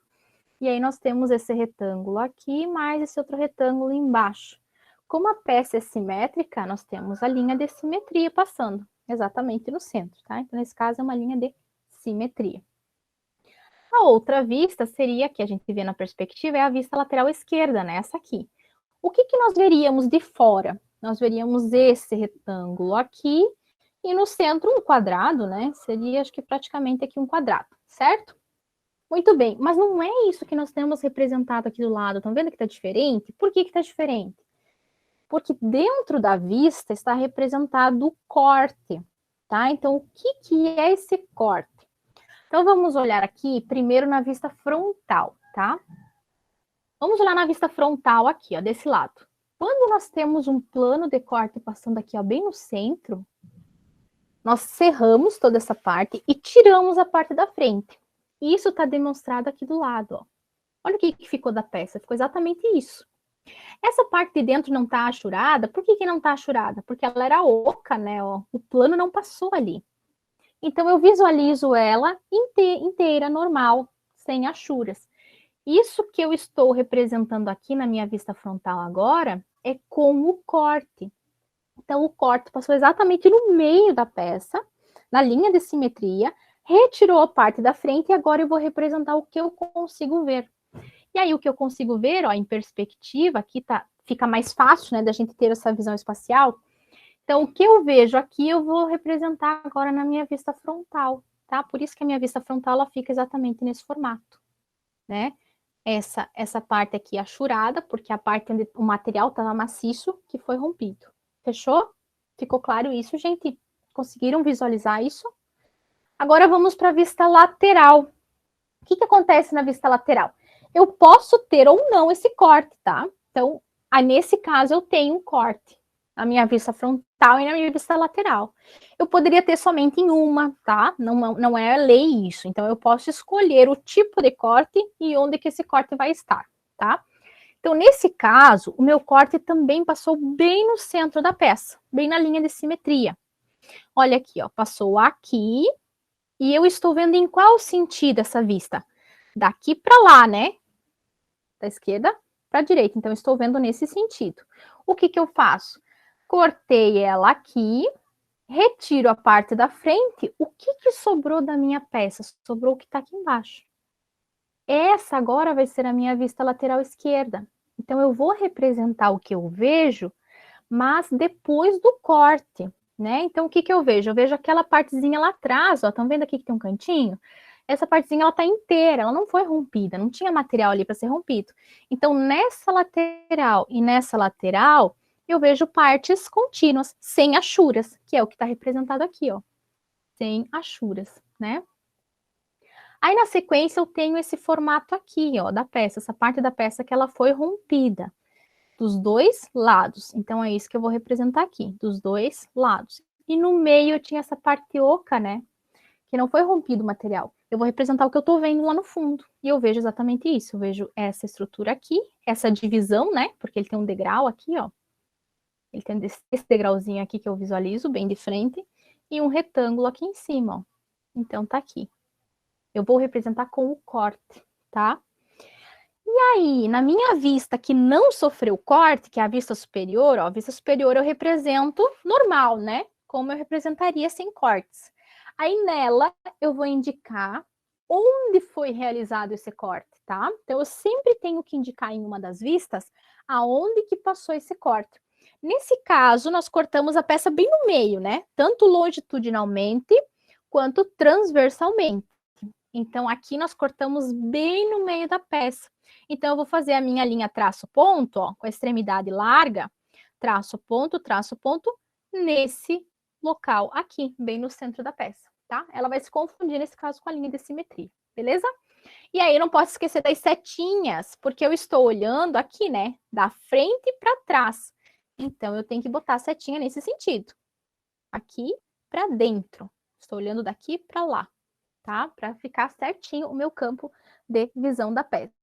A: e aí nós temos esse retângulo aqui, mais esse outro retângulo embaixo. Como a peça é simétrica, nós temos a linha de simetria passando, exatamente no centro, tá? Então, nesse caso, é uma linha de simetria. A outra vista seria, que a gente vê na perspectiva, é a vista lateral esquerda, né? Essa aqui. O que que nós veríamos de fora? Nós veríamos esse retângulo aqui, e no centro um quadrado, né? Seria, acho que praticamente aqui um quadrado, certo? Muito bem, mas não é isso que nós temos representado aqui do lado. Estão vendo que está diferente? Por que está diferente? Porque dentro da vista está representado o corte, tá? Então, o que é esse corte? Então, vamos olhar aqui primeiro na vista frontal, tá? Vamos olhar na vista frontal aqui, ó, desse lado. Quando nós temos um plano de corte passando aqui, ó, bem no centro, nós cerramos toda essa parte e tiramos a parte da frente. Isso está demonstrado aqui do lado, ó. Olha o que ficou da peça, ficou exatamente isso. Essa parte de dentro não está achurada, por que não está achurada? Porque ela era oca, né, ó, o plano não passou ali. Então, eu visualizo ela inteira, normal, sem achuras. Isso que eu estou representando aqui na minha vista frontal agora é com o corte. Então, o corte passou exatamente no meio da peça, na linha de simetria, retirou a parte da frente e agora eu vou representar o que eu consigo ver. E aí, o que eu consigo ver, ó, em perspectiva, aqui fica mais fácil, né, da gente ter essa visão espacial. Então, o que eu vejo aqui, eu vou representar agora na minha vista frontal, tá? Por isso que a minha vista frontal, ela fica exatamente nesse formato, né? Essa parte aqui achurada, porque a parte onde o material estava maciço, que foi rompido. Fechou? Ficou claro isso, gente? Conseguiram visualizar isso? Agora vamos para a vista lateral. O que acontece na vista lateral? Eu posso ter ou não esse corte, tá? Então, nesse caso, eu tenho um corte na minha vista frontal e na minha vista lateral. Eu poderia ter somente em uma, tá? Não é lei isso. Então, eu posso escolher o tipo de corte e onde que esse corte vai estar, tá? Então, nesse caso, o meu corte também passou bem no centro da peça, bem na linha de simetria. Olha aqui, ó, passou aqui e eu estou vendo em qual sentido essa vista? Daqui para lá, né? Da esquerda para a direita. Então, estou vendo nesse sentido. O que eu faço? Cortei ela aqui, retiro a parte da frente. O que sobrou da minha peça? Sobrou o que está aqui embaixo. Essa agora vai ser a minha vista lateral esquerda. Então, eu vou representar o que eu vejo, mas depois do corte, né? Então, o que que eu vejo? Eu vejo aquela partezinha lá atrás, ó, estão vendo aqui que tem um cantinho? Essa partezinha, ela tá inteira, ela não foi rompida, não tinha material ali para ser rompido. Então, nessa lateral e nessa lateral, eu vejo partes contínuas, sem achuras, que é o que está representado aqui, ó. Sem achuras, né? Aí, na sequência, eu tenho esse formato aqui, ó, da peça, essa parte da peça que ela foi rompida, dos dois lados. Então, é isso que eu vou representar aqui, dos dois lados. E no meio eu tinha essa parte oca, né, que não foi rompido o material. Eu vou representar o que eu tô vendo lá no fundo. E eu vejo exatamente isso. Eu vejo essa estrutura aqui, essa divisão, né, porque ele tem um degrau aqui, ó. Ele tem esse degrauzinho aqui que eu visualizo bem de frente, e um retângulo aqui em cima, ó. Então, tá aqui. Eu vou representar com o corte, tá? E aí, na minha vista que não sofreu corte, que é a vista superior, ó, a vista superior eu represento normal, né? Como eu representaria sem cortes. Aí nela eu vou indicar onde foi realizado esse corte, tá? Então eu sempre tenho que indicar em uma das vistas aonde que passou esse corte. Nesse caso, nós cortamos a peça bem no meio, né? Tanto longitudinalmente quanto transversalmente. Então, aqui nós cortamos bem no meio da peça. Então, eu vou fazer a minha linha traço-ponto, ó, com a extremidade larga, traço-ponto, nesse local aqui, bem no centro da peça, tá? Ela vai se confundir, nesse caso, com a linha de simetria, beleza? E aí, eu não posso esquecer das setinhas, porque eu estou olhando aqui, né, da frente para trás. Então, eu tenho que botar a setinha nesse sentido. Aqui para dentro. Estou olhando daqui para lá, tá? Para ficar certinho o meu campo de visão da peça.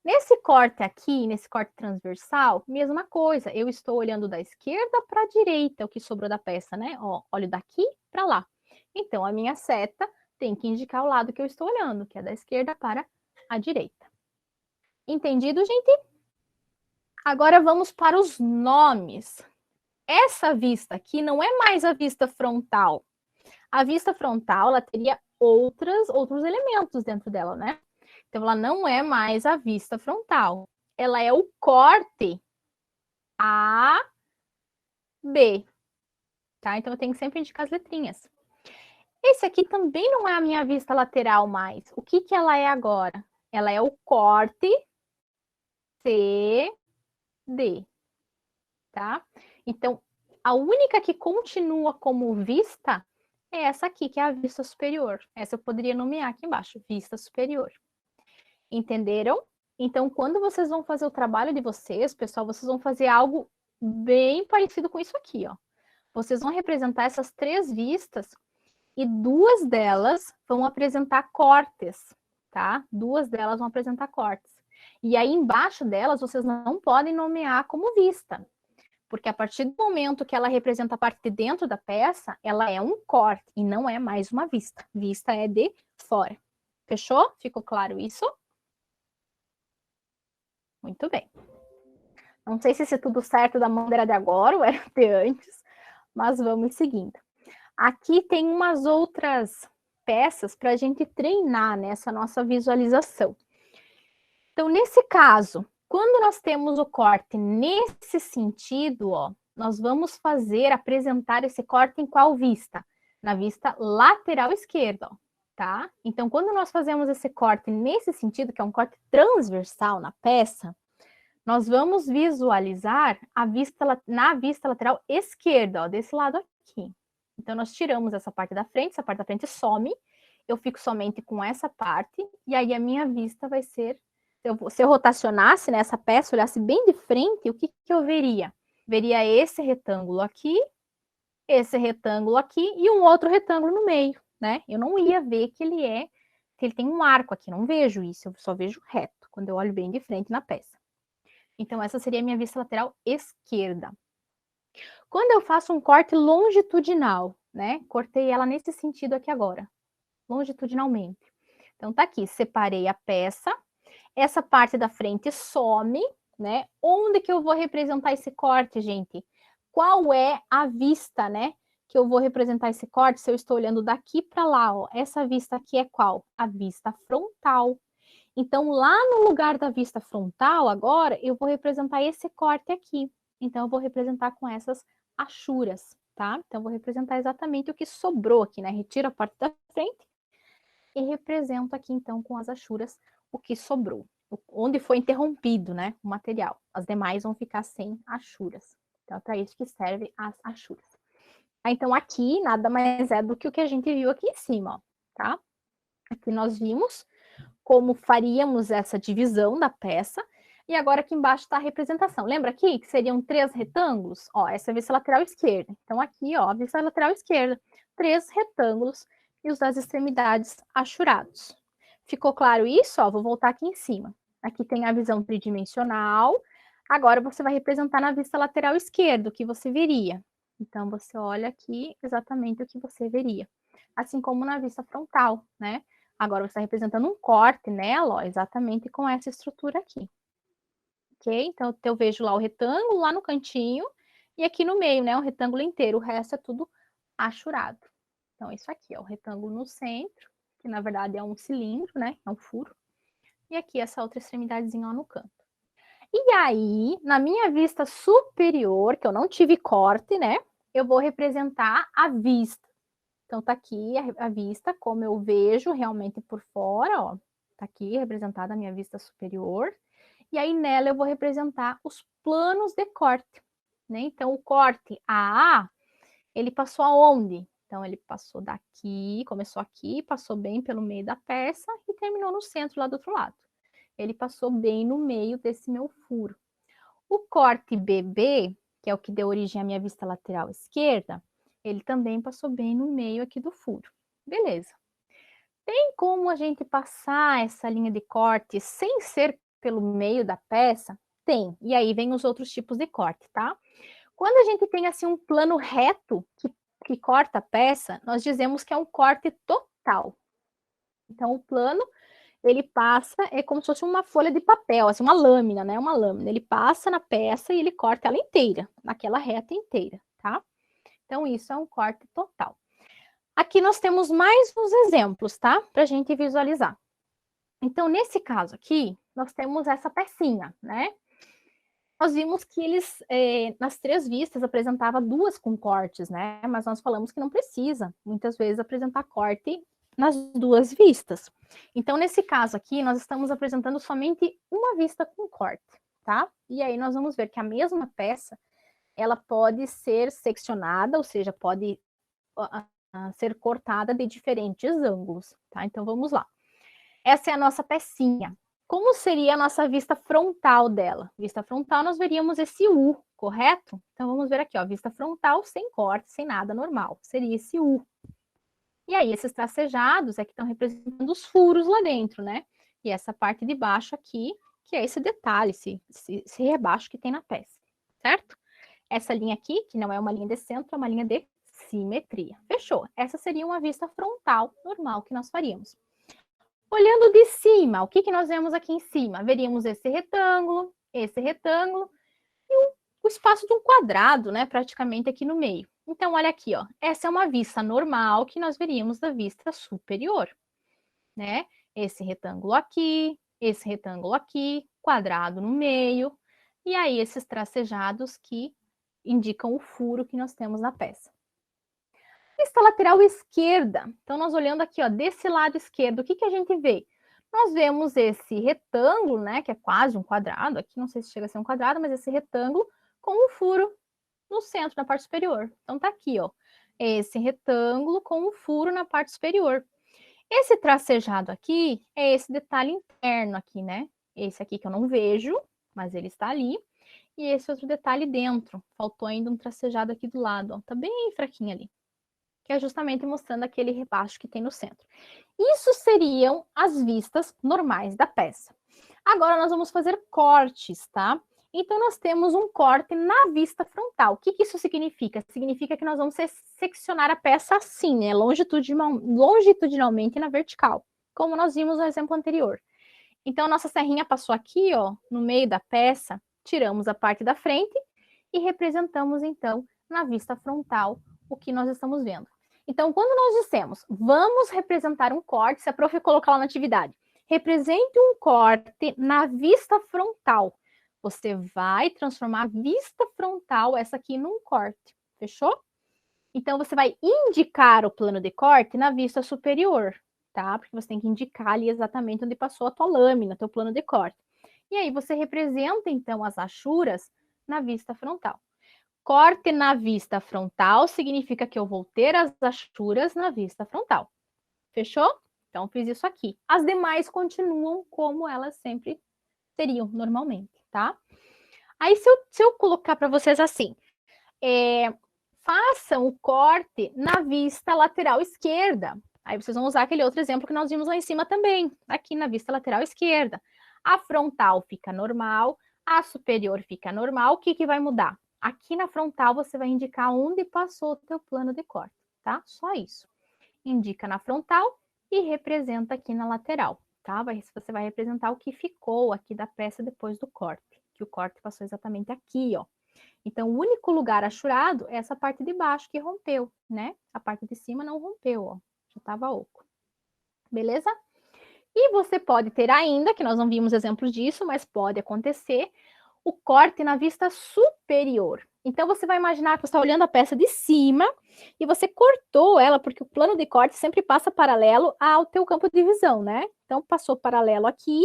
A: Nesse corte aqui, nesse corte transversal, mesma coisa. Eu estou olhando da esquerda para a direita, o que sobrou da peça, né? Ó, olho daqui para lá. Então, a minha seta tem que indicar o lado que eu estou olhando, que é da esquerda para a direita. Entendido, gente? Agora vamos para os nomes. Essa vista aqui não é mais a vista frontal. A vista frontal, ela teria outros elementos dentro dela, né? Então, ela não é mais a vista frontal. Ela é o corte A, B, tá? Então, eu tenho que sempre indicar as letrinhas. Esse aqui também não é a minha vista lateral mais. O que que ela é agora? Ela é o corte C, D, tá? Então, a única que continua como vista é essa aqui, que é a vista superior. Essa eu poderia nomear aqui embaixo, vista superior. Entenderam? Então, quando vocês vão fazer o trabalho de vocês, pessoal, vocês vão fazer algo bem parecido com isso aqui, ó. Vocês vão representar essas três vistas e duas delas vão apresentar cortes, tá? Duas delas vão apresentar cortes. E aí, embaixo delas, vocês não podem nomear como vista, porque a partir do momento que ela representa a parte de dentro da peça, ela é um corte e não é mais uma vista. Vista é de fora. Fechou? Ficou claro isso? Muito bem. Não sei se tudo certo da maneira de agora ou era de antes, mas vamos seguindo. Aqui tem umas outras peças para a gente treinar nessa nossa visualização. Então, nesse caso, quando nós temos o corte nesse sentido, ó, nós vamos apresentar esse corte em qual vista? Na vista lateral esquerda, ó, tá? Então, quando nós fazemos esse corte nesse sentido, que é um corte transversal na peça, nós vamos visualizar na vista lateral esquerda, ó, desse lado aqui. Então, nós tiramos essa parte da frente some, eu fico somente com essa parte, e aí a minha vista vai ser... Se eu rotacionasse nessa peça, olhasse bem de frente, o que eu veria? Veria esse retângulo aqui e um outro retângulo no meio, né? Eu não ia ver que ele tem um arco aqui, não vejo isso, eu só vejo reto, quando eu olho bem de frente na peça. Então, essa seria a minha vista lateral esquerda. Quando eu faço um corte longitudinal, né? Cortei ela nesse sentido aqui agora, longitudinalmente. Então, tá aqui, separei a peça, essa parte da frente some, né? Onde que eu vou representar esse corte, gente? Qual é a vista, né? Que eu vou representar esse corte se eu estou olhando daqui para lá, ó. Essa vista aqui é qual? A vista frontal. Então, lá no lugar da vista frontal, agora, eu vou representar esse corte aqui. Então, eu vou representar com essas achuras, tá? Então, eu vou representar exatamente o que sobrou aqui, né? Retiro a parte da frente e represento aqui, então, com as achuras, o que sobrou. Onde foi interrompido, né, o material. As demais vão ficar sem achuras. Então, é para isso que serve as achuras. Então, aqui, nada mais é do que o que a gente viu aqui em cima, ó, tá? Aqui nós vimos como faríamos essa divisão da peça. E agora aqui embaixo está a representação. Lembra aqui que seriam 3 retângulos? Ó, essa é a vista lateral esquerda. Então, aqui, ó, a vista lateral esquerda. 3 retângulos e os das extremidades achurados. Ficou claro isso? Ó, vou voltar aqui em cima. Aqui tem a visão tridimensional. Agora você vai representar na vista lateral esquerda o que você veria. Então, você olha aqui exatamente o que você veria. Assim como na vista frontal, né? Agora você está representando um corte nela, ó, exatamente com essa estrutura aqui. Ok? Então, eu vejo lá o retângulo, lá no cantinho, e aqui no meio, né, o retângulo inteiro. O resto é tudo achurado. Então, isso aqui, ó, o retângulo no centro, que na verdade é um cilindro, né, é um furo. E aqui essa outra extremidadezinha lá no canto. E aí, na minha vista superior, que eu não tive corte, né, eu vou representar a vista. Então, tá aqui a vista, como eu vejo realmente por fora, ó. Tá aqui representada a minha vista superior. E aí, nela, eu vou representar os planos de corte, né? Então, o corte AA, ele passou aonde? Então, ele passou daqui, começou aqui, passou bem pelo meio da peça e terminou no centro, lá do outro lado. Ele passou bem no meio desse meu furo. O corte BB, que é o que deu origem à minha vista lateral esquerda, ele também passou bem no meio aqui do furo. Beleza. Tem como a gente passar essa linha de corte sem ser pelo meio da peça? Tem. E aí vem os outros tipos de corte, tá? Quando a gente tem assim um plano reto que corta a peça, nós dizemos que é um corte total. Então, o plano ele passa, é como se fosse uma folha de papel, assim, uma lâmina, né? Uma lâmina. Ele passa na peça e ele corta ela inteira, naquela reta inteira, tá? Então, isso é um corte total. Aqui nós temos mais uns exemplos, tá? Pra gente visualizar. Então, nesse caso aqui, nós temos essa pecinha, né? Nós vimos que eles, nas 3 vistas, apresentava 2 com cortes, né? Mas nós falamos que não precisa, muitas vezes, apresentar corte nas 2 vistas. Então, nesse caso aqui, nós estamos apresentando somente uma vista com corte, tá? E aí nós vamos ver que a mesma peça, ela pode ser seccionada, ou seja, pode ser cortada de diferentes ângulos, tá? Então, vamos lá. Essa é a nossa pecinha. Como seria a nossa vista frontal dela? Vista frontal, nós veríamos esse U, correto? Então, vamos ver aqui, ó, vista frontal sem corte, sem nada, normal. Seria esse U. E aí, esses tracejados é que estão representando os furos lá dentro, né? E essa parte de baixo aqui, que é esse detalhe, esse rebaixo que tem na peça, certo? Essa linha aqui, que não é uma linha de centro, é uma linha de simetria. Fechou. Essa seria uma vista frontal normal que nós faríamos. Olhando de cima, o que, que nós vemos aqui em cima? Veríamos esse retângulo e o espaço de um quadrado, né, praticamente aqui no meio. Então, olha aqui, ó, essa é uma vista normal que nós veríamos da vista superior, né? Esse retângulo aqui, quadrado no meio, e aí esses tracejados que indicam o furo que nós temos na peça. Vista lateral esquerda. Então, nós olhando aqui, ó, desse lado esquerdo, o que, que a gente vê? Nós vemos esse retângulo, né, que é quase um quadrado, aqui não sei se chega a ser um quadrado, mas esse retângulo com um furo no centro, na parte superior. Então, tá aqui, ó, esse retângulo com um furo na parte superior. Esse tracejado aqui é esse detalhe interno aqui, né? Esse aqui que eu não vejo, mas ele está ali. E esse outro detalhe dentro. Faltou ainda um tracejado aqui do lado, ó, tá bem fraquinho ali, que é justamente mostrando aquele rebaixo que tem no centro. Isso seriam as vistas normais da peça. Agora nós vamos fazer cortes, tá? Então nós temos um corte na vista frontal. O que isso significa? Significa que nós vamos seccionar a peça assim, né? Longitudinalmente na vertical, como nós vimos no exemplo anterior. Então nossa serrinha passou aqui, ó, no meio da peça, tiramos a parte da frente e representamos então na vista frontal o que nós estamos vendo. Então, quando nós dissemos, vamos representar um corte, se a prof colocar lá na atividade, Represente um corte na vista frontal. Você vai transformar a vista frontal, essa aqui, num corte. Fechou? Então, você vai indicar o plano de corte na vista superior, tá? Porque você tem que indicar ali exatamente onde passou a tua lâmina, teu plano de corte. E aí, você representa, então, as achuras na vista frontal. Corte na vista frontal significa que eu vou ter as achuras na vista frontal. Fechou? Então, fiz isso aqui. As demais continuam como elas sempre seriam normalmente, tá? Aí, se eu colocar para vocês assim, façam o corte na vista lateral esquerda. Aí vocês vão usar aquele outro exemplo que nós vimos lá em cima também, aqui na vista lateral esquerda. A frontal fica normal, a superior fica normal. O que que vai mudar? Aqui na frontal você vai indicar onde passou o teu plano de corte, tá? Só isso. Indica na frontal e representa aqui na lateral, tá? Você vai representar o que ficou aqui da peça depois do corte, que o corte passou exatamente aqui, ó. Então, o único lugar achurado é essa parte de baixo que rompeu, né? A parte de cima não rompeu, ó. Já estava oco. Beleza? E você pode ter ainda, que nós não vimos exemplos disso, mas pode acontecer, o corte na vista superior. Então, você vai imaginar que você está olhando a peça de cima e você cortou ela, porque o plano de corte sempre passa paralelo ao teu campo de visão, né? Então, passou paralelo aqui,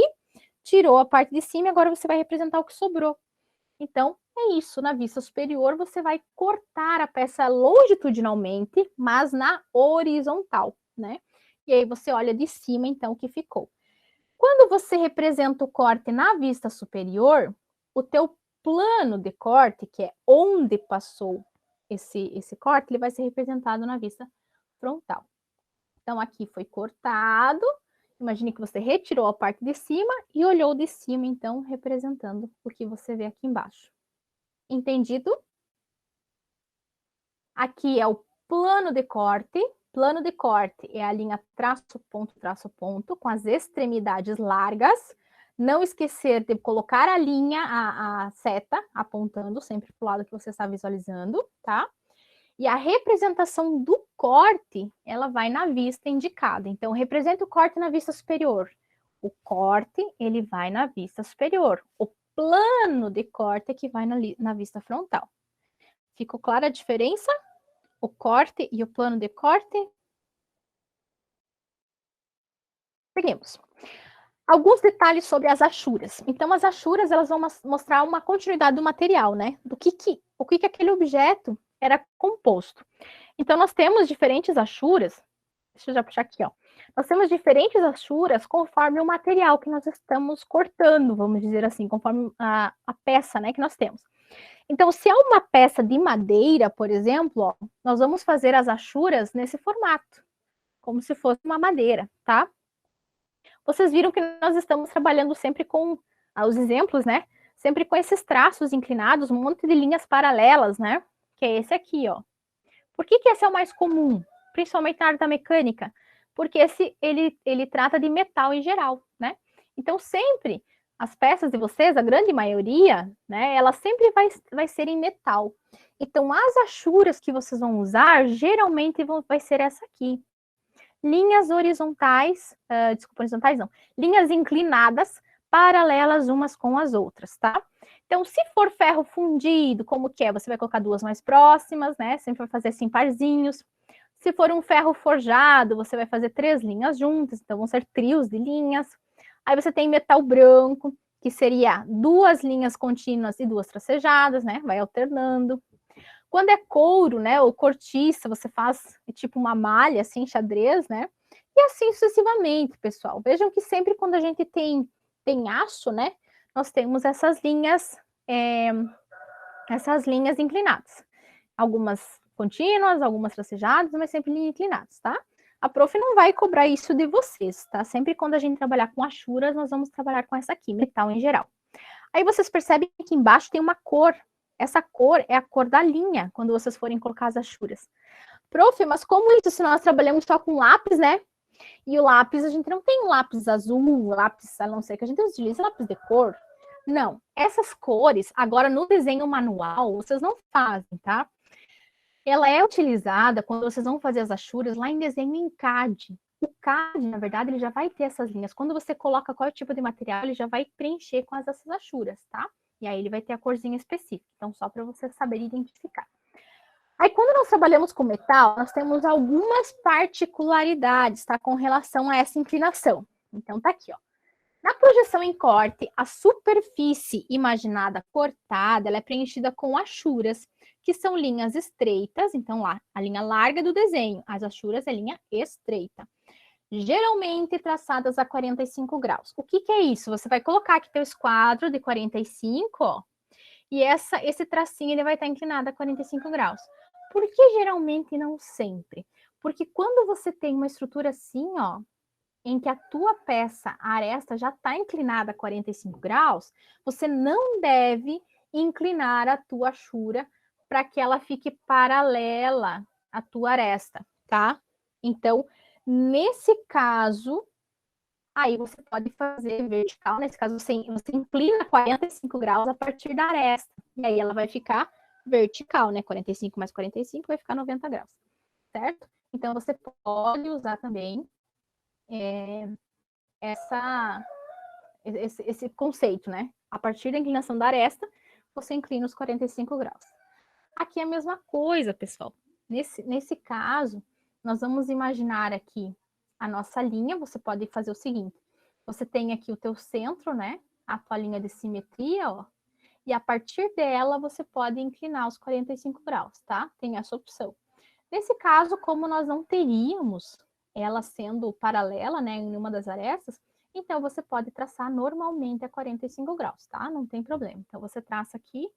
A: tirou a parte de cima e agora você vai representar o que sobrou. Então, é isso. Na vista superior, você vai cortar a peça longitudinalmente, mas na horizontal, né? E aí você olha de cima, então, o que ficou. Quando você representa o corte na vista superior, o teu plano de corte, que é onde passou esse corte, ele vai ser representado na vista frontal. Então, aqui foi cortado. Imagine que você retirou a parte de cima e olhou de cima, então, representando o que você vê aqui embaixo. Entendido? Aqui é o plano de corte. Plano de corte é a linha traço, ponto, com as extremidades largas. Não esquecer de colocar a linha, a seta, apontando sempre para o lado que você está visualizando, tá? E a representação do corte, ela vai na vista indicada. Então, representa o corte na vista superior. O corte, ele vai na vista superior. O plano de corte é que vai na vista frontal. Ficou clara a diferença? O corte e o plano de corte? Seguimos. Alguns detalhes sobre as achuras. Então, as achuras, elas vão mostrar uma continuidade do material, né? O que aquele objeto era composto. Então, nós temos diferentes achuras. Deixa eu já puxar aqui, ó. Nós temos diferentes achuras conforme o material que nós estamos cortando, vamos dizer assim, conforme a peça, né, que nós temos. Então, se é uma peça de madeira, por exemplo, ó, nós vamos fazer as achuras nesse formato, como se fosse uma madeira, tá? Vocês viram que nós estamos trabalhando sempre com os exemplos, né? Sempre com esses traços inclinados, um monte de linhas paralelas, né? Que é esse aqui, ó. Por que esse é o mais comum? Principalmente na área da mecânica? Porque ele trata de metal em geral, né? Então, sempre as peças de vocês, a grande maioria, né, ela sempre vai ser em metal. Então, as achuras que vocês vão usar, geralmente vai ser essa aqui. Linhas horizontais, desculpa, horizontais não, linhas inclinadas, paralelas umas com as outras, tá? Então, se for ferro fundido, como que é? Você vai colocar duas mais próximas, né? Sempre vai fazer assim, parzinhos. Se for um ferro forjado, você vai fazer 3 linhas juntas, então vão ser trios de linhas. Aí você tem metal branco, que seria 2 linhas contínuas e 2 tracejadas, né? Vai alternando. Quando é couro, né, ou cortiça, você faz tipo uma malha, assim, xadrez, né? E assim sucessivamente, pessoal. Vejam que sempre quando a gente tem aço, né, nós temos essas linhas inclinadas. Algumas contínuas, algumas tracejadas, mas sempre linhas inclinadas, tá? A prof não vai cobrar isso de vocês, tá? Sempre quando a gente trabalhar com achuras, nós vamos trabalhar com essa aqui, metal em geral. Aí vocês percebem que embaixo tem uma cor. Essa cor é a cor da linha, quando vocês forem colocar as achuras. Prof, mas como isso, se nós trabalhamos só com lápis, né? E o lápis, a gente não tem lápis azul, lápis, a não ser que a gente utilize lápis de cor. Não, essas cores, agora no desenho manual, vocês não fazem, tá? Ela é utilizada quando vocês vão fazer as achuras lá em desenho em CAD. O CAD, na verdade, ele já vai ter essas linhas. Quando você coloca qual é o tipo de material, ele já vai preencher com essas achuras, tá? E aí ele vai ter a corzinha específica. Então, só para você saber identificar. Aí, quando nós trabalhamos com metal, nós temos algumas particularidades, tá? Com relação a essa inclinação. Então, tá aqui, ó. Na projeção em corte, a superfície imaginada cortada, ela é preenchida com achuras, que são linhas estreitas. Então, lá, a linha larga do desenho, as achuras é linha estreita. Geralmente traçadas a 45 graus. O que é isso? Você vai colocar aqui teu esquadro de 45, ó, e esse tracinho ele vai estar inclinado a 45 graus. Por que geralmente não sempre? Porque quando você tem uma estrutura assim, ó, em que a tua peça, a aresta, já está inclinada a 45 graus, você não deve inclinar a tua achura para que ela fique paralela à tua aresta, tá? Então, nesse caso, aí você pode fazer vertical, nesse caso você inclina 45 graus a partir da aresta, e aí ela vai ficar vertical, né? 45 mais 45 vai ficar 90 graus, certo? Então, você pode usar também esse conceito, né? A partir da inclinação da aresta, você inclina os 45 graus. Aqui é a mesma coisa, pessoal. Nesse caso, nós vamos imaginar aqui a nossa linha. Você pode fazer o seguinte: você tem aqui o teu centro, né? A tua linha de simetria, ó. E a partir dela, você pode inclinar os 45 graus, tá? Tem essa opção. Nesse caso, como nós não teríamos ela sendo paralela, né, em uma das arestas, então você pode traçar normalmente a 45 graus, tá? Não tem problema. Então você traça aqui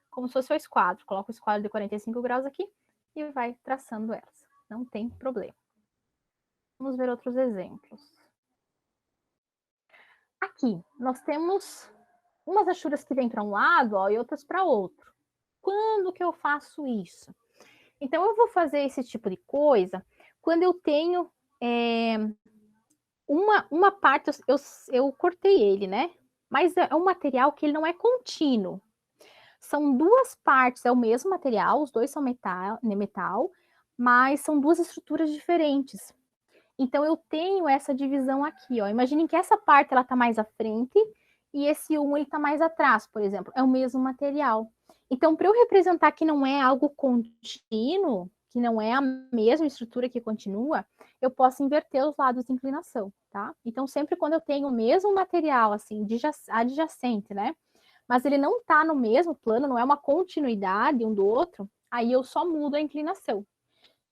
A: como se fosse o esquadro, coloca o esquadro de 45 graus aqui e vai traçando elas. Não tem problema. Vamos ver outros exemplos. Aqui, nós temos umas achuras que vêm para um lado, ó, e outras para outro. Quando que eu faço isso? Então, eu vou fazer esse tipo de coisa quando eu tenho uma parte, eu cortei ele, né? Mas é um material que ele não é contínuo. São duas partes, é o mesmo material, os dois são metal, mas são duas estruturas diferentes. Então, eu tenho essa divisão aqui, ó. Imaginem que essa parte, ela tá mais à frente e esse ele tá mais atrás, por exemplo. É o mesmo material. Então, para eu representar que não é algo contínuo, que não é a mesma estrutura que continua, eu posso inverter os lados de inclinação, tá? Então, sempre quando eu tenho o mesmo material, assim, adjacente, né? Mas ele não tá no mesmo plano, não é uma continuidade um do outro, aí eu só mudo a inclinação.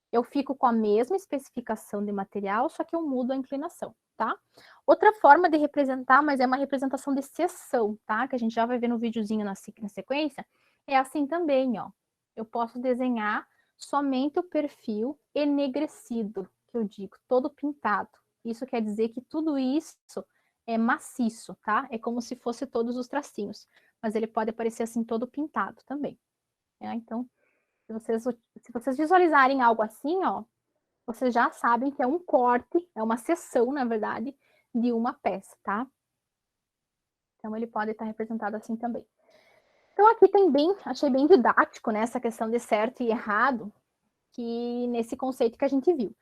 A: Eu fico com a mesma especificação de material, só que eu mudo a inclinação, tá? Outra forma de representar, mas é uma representação de seção, tá? Que a gente já vai ver no videozinho na sequência, é assim também, ó. Eu posso desenhar somente o perfil enegrecido, que eu digo, todo pintado. Isso quer dizer que tudo isso é maciço, tá? É como se fosse todos os tracinhos, mas ele pode aparecer assim todo pintado também. Então, se vocês visualizarem algo assim, ó, vocês já sabem que é um corte, é uma seção, na verdade, de uma peça, tá? Então, ele pode estar representado assim também. Então, aqui tem achei bem didático, né, essa questão de certo e errado, que nesse conceito que a gente viu.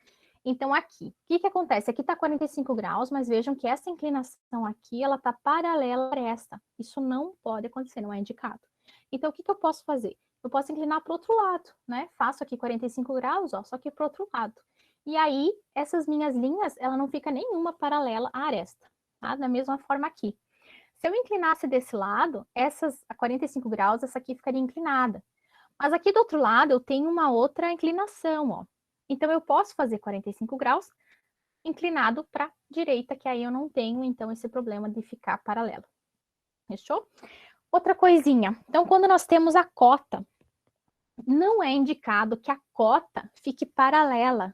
A: Então, aqui, o que acontece? Aqui está 45 graus, mas vejam que essa inclinação aqui, ela está paralela a esta. Isso não pode acontecer, não é indicado. Então, o que eu posso fazer? Eu posso inclinar para o outro lado, né? Faço aqui 45 graus, ó, só que para o outro lado. E aí, essas minhas linhas, ela não fica nenhuma paralela à aresta, tá? Da mesma forma aqui. Se eu inclinasse desse lado, a 45 graus, essa aqui ficaria inclinada. Mas aqui do outro lado, eu tenho uma outra inclinação, ó. Então, eu posso fazer 45 graus inclinado para a direita, que aí eu não tenho, então, esse problema de ficar paralelo. Fechou? Outra coisinha. Então, quando nós temos a cota, não é indicado que a cota fique paralela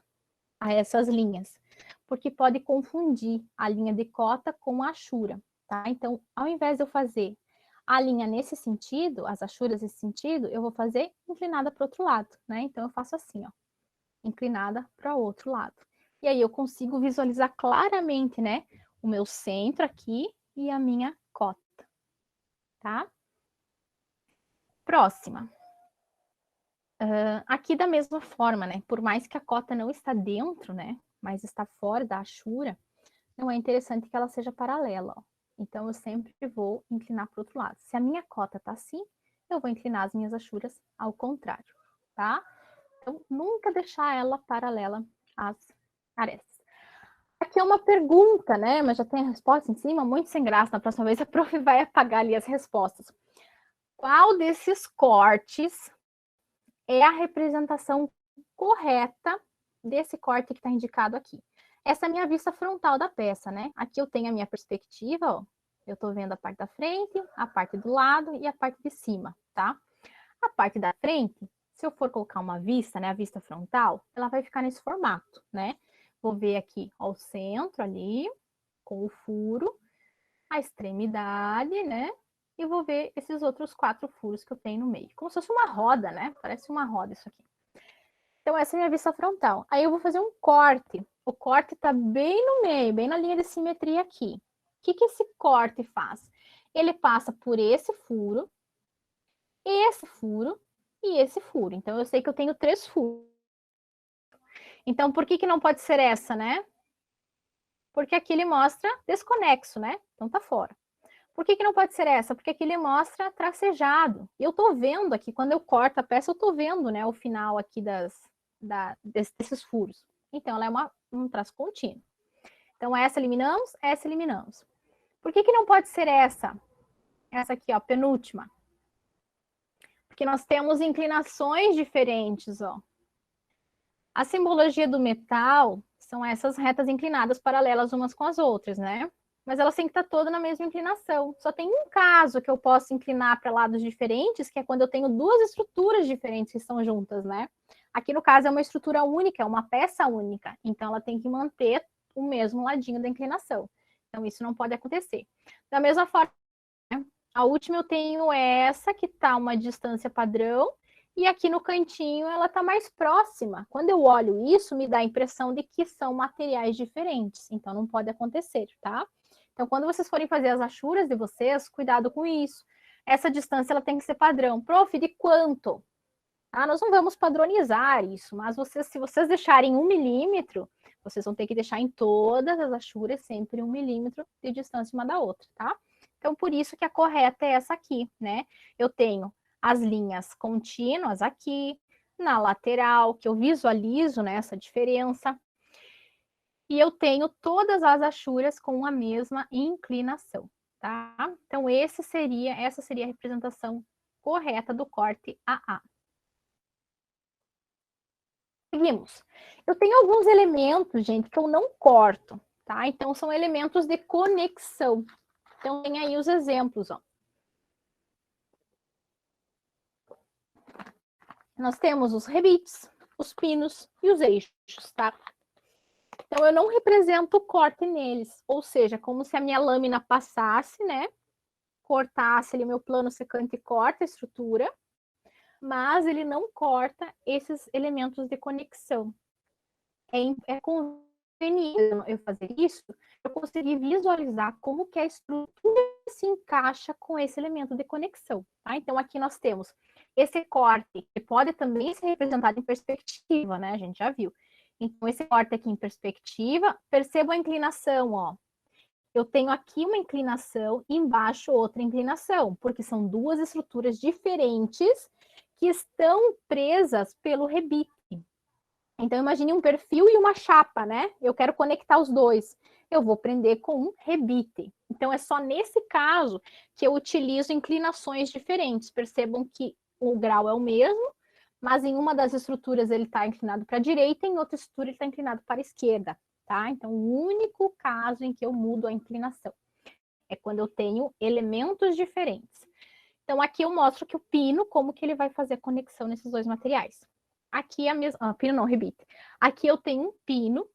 A: a essas linhas, porque pode confundir a linha de cota com a achura, tá? Então, ao invés de eu fazer a linha nesse sentido, as achuras nesse sentido, eu vou fazer inclinada para o outro lado, né? Então, eu faço assim, ó, inclinada para o outro lado. E aí eu consigo visualizar claramente, né, o meu centro aqui e a minha cota, tá? Próxima. Aqui da mesma forma, né? Por mais que a cota não está dentro, né? mas está fora da achura, não é interessante que ela seja paralela, ó. Então, eu sempre vou inclinar para o outro lado. Se a minha cota está assim, eu vou inclinar as minhas achuras ao contrário, tá? Então, nunca deixar ela paralela às arestas. Aqui é uma pergunta, né? Mas já tem a resposta em cima, muito sem graça. Na próxima vez a prof vai apagar ali as respostas. Qual desses cortes é a representação correta desse corte que está indicado aqui? Essa é a minha vista frontal da peça, né? Aqui eu tenho a minha perspectiva, ó. Eu estou vendo a parte da frente, a parte do lado e a parte de cima, tá? A parte da frente, se eu for colocar uma vista, né, a vista frontal, ela vai ficar nesse formato, né? Vou ver aqui, ó, o centro ali, com o furo, a extremidade, né? E vou ver esses outros 4 furos que eu tenho no meio. Como se fosse uma roda, né? Parece uma roda isso aqui. Então, essa é a minha vista frontal. Aí eu vou fazer um corte. O corte está bem no meio, bem na linha de simetria aqui. O que esse corte faz? Ele passa por esse furo e esse furo. Então, eu sei que eu tenho 3 furos. Então, por que não pode ser essa, né? Porque aqui ele mostra desconexo, né? Então, tá fora. Por que não pode ser essa? Porque aqui ele mostra tracejado. E eu tô vendo aqui, quando eu corto a peça, eu tô vendo, né, o final aqui desses furos. Então, ela é um traço contínuo. Então, essa eliminamos, essa eliminamos. Por que não pode ser essa? Essa aqui, ó, penúltima. Porque nós temos inclinações diferentes, ó. A simbologia do metal são essas retas inclinadas paralelas umas com as outras, né? Mas elas têm que estar todas na mesma inclinação. Só tem um caso que eu posso inclinar para lados diferentes, que é quando eu tenho 2 estruturas diferentes que estão juntas, né? Aqui, no caso, é uma estrutura única, é uma peça única. Então, ela tem que manter o mesmo ladinho da inclinação. Então, isso não pode acontecer. Da mesma forma, né? A última eu tenho essa, que está uma distância padrão, e aqui no cantinho ela está mais próxima. Quando eu olho isso, me dá a impressão de que são materiais diferentes. Então, não pode acontecer, tá? Então, quando vocês forem fazer as achuras de vocês, cuidado com isso. Essa distância ela tem que ser padrão. Prof, de quanto? Ah, nós não vamos padronizar isso, mas se vocês deixarem 1 milímetro, vocês vão ter que deixar em todas as achuras sempre 1 milímetro de distância uma da outra, tá? Então, por isso que a correta é essa aqui, né? Eu tenho as linhas contínuas aqui, na lateral, que eu visualizo, né, essa diferença. E eu tenho todas as achuras com a mesma inclinação, tá? Então, essa seria a representação correta do corte AA. Seguimos. Eu tenho alguns elementos, gente, que eu não corto, tá? Então, são elementos de conexão. Então, tem aí os exemplos, ó. Nós temos os rebites, os pinos e os eixos, tá? Então, eu não represento o corte neles, ou seja, como se a minha lâmina passasse, né? Cortasse ali meu plano secante e corta a estrutura, mas ele não corta esses elementos de conexão. É conveniente eu fazer isso, eu conseguir visualizar como que a estrutura se encaixa com esse elemento de conexão, tá? Então, aqui nós temos esse corte, que pode também ser representado em perspectiva, né? A gente já viu. Então, esse corte aqui em perspectiva, perceba a inclinação, ó. Eu tenho aqui uma inclinação e embaixo outra inclinação, porque são 2 estruturas diferentes que estão presas pelo rebite. Então, imagine um perfil e uma chapa, né? Eu quero conectar os dois. Eu vou prender com um rebite. Então, é só nesse caso que eu utilizo inclinações diferentes. Percebam que o grau é o mesmo, mas em uma das estruturas ele está inclinado para a direita, em outra estrutura ele está inclinado para a esquerda, tá? Então, o único caso em que eu mudo a inclinação é quando eu tenho elementos diferentes. Então, aqui eu mostro que o pino, como que ele vai fazer a conexão nesses 2 materiais. Aqui é a mesma... Ah, pino não, rebite. Aqui eu tenho um pino,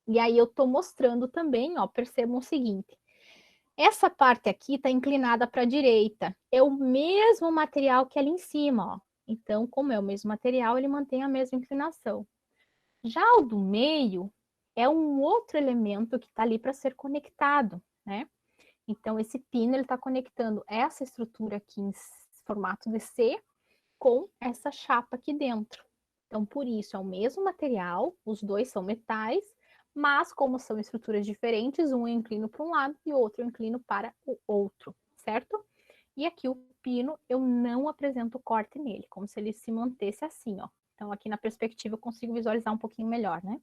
A: e aí eu estou mostrando também, ó, percebam o seguinte. Essa parte aqui está inclinada para a direita. É o mesmo material que ali em cima, ó. Então, como é o mesmo material, ele mantém a mesma inclinação. Já o do meio é um outro elemento que está ali para ser conectado, né? Então, esse pino ele está conectando essa estrutura aqui em formato de C com essa chapa aqui dentro. Então, por isso, é o mesmo material, os dois são metais, Mas, como são estruturas diferentes, um eu inclino para um lado e o outro eu inclino para o outro, certo? E aqui o pino, eu não apresento corte nele, como se ele se mantesse assim, ó. Então, aqui na perspectiva eu consigo visualizar um pouquinho melhor, né?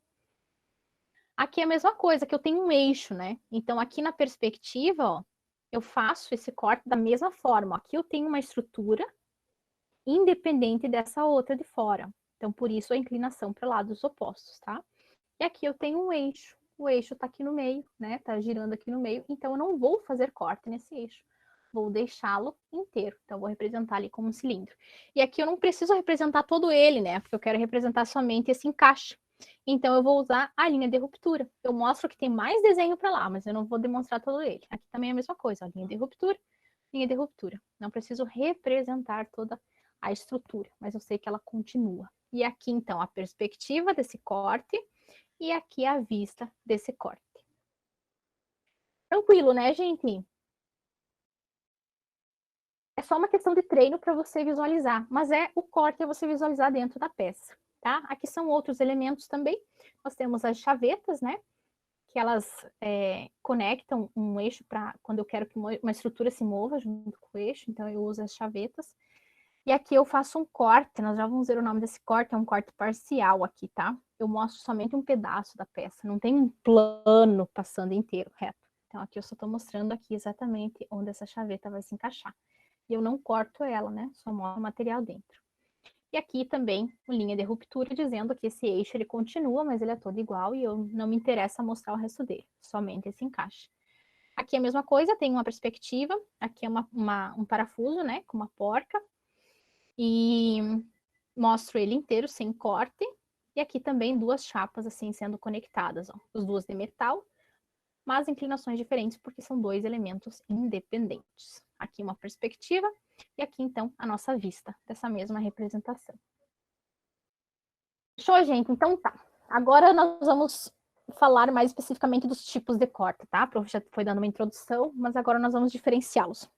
A: Aqui é a mesma coisa, que eu tenho um eixo, né? Então, aqui na perspectiva, ó, eu faço esse corte da mesma forma. Aqui eu tenho uma estrutura independente dessa outra de fora. Então, por isso a inclinação para lados opostos, tá? E aqui eu tenho um eixo. O eixo tá aqui no meio, né? Tá girando aqui no meio. Então, eu não vou fazer corte nesse eixo. Vou deixá-lo inteiro. Então, eu vou representar ali como um cilindro. E aqui eu não preciso representar todo ele, né? Porque eu quero representar somente esse encaixe. Então, eu vou usar a linha de ruptura. Eu mostro que tem mais desenho para lá, mas eu não vou demonstrar todo ele. Aqui também é a mesma coisa, ó, linha de ruptura, linha de ruptura. Não preciso representar toda a estrutura, mas eu sei que ela continua. E aqui, então, a perspectiva desse corte e aqui a vista desse corte. Tranquilo, né, gente? É só uma questão de treino para você visualizar, mas o corte é você visualizar dentro da peça, tá? Aqui são outros elementos também. Nós temos as chavetas, né? Que elas conectam um eixo para quando eu quero que uma estrutura se mova junto com o eixo, então eu uso as chavetas. E aqui eu faço um corte, nós já vamos ver o nome desse corte, é um corte parcial aqui, tá? Eu mostro somente um pedaço da peça, não tem um plano passando inteiro, reto. Então aqui eu só estou mostrando aqui exatamente onde essa chaveta vai se encaixar. E eu não corto ela, né? Só mostro o material dentro. E aqui também uma linha de ruptura dizendo que esse eixo ele continua, mas ele é todo igual e eu não me interessa mostrar o resto dele, somente esse encaixe. Aqui é a mesma coisa, tem uma perspectiva, aqui é um parafuso, né, com uma porca, e mostro ele inteiro, sem corte, e aqui também duas chapas assim sendo conectadas, ó, as duas de metal, mas inclinações diferentes porque são dois elementos independentes. Aqui uma perspectiva e aqui então a nossa vista dessa mesma representação. Show, gente? Então tá. Agora nós vamos falar mais especificamente dos tipos de corte, tá? A prof já foi dando uma introdução, mas agora nós vamos diferenciá-los.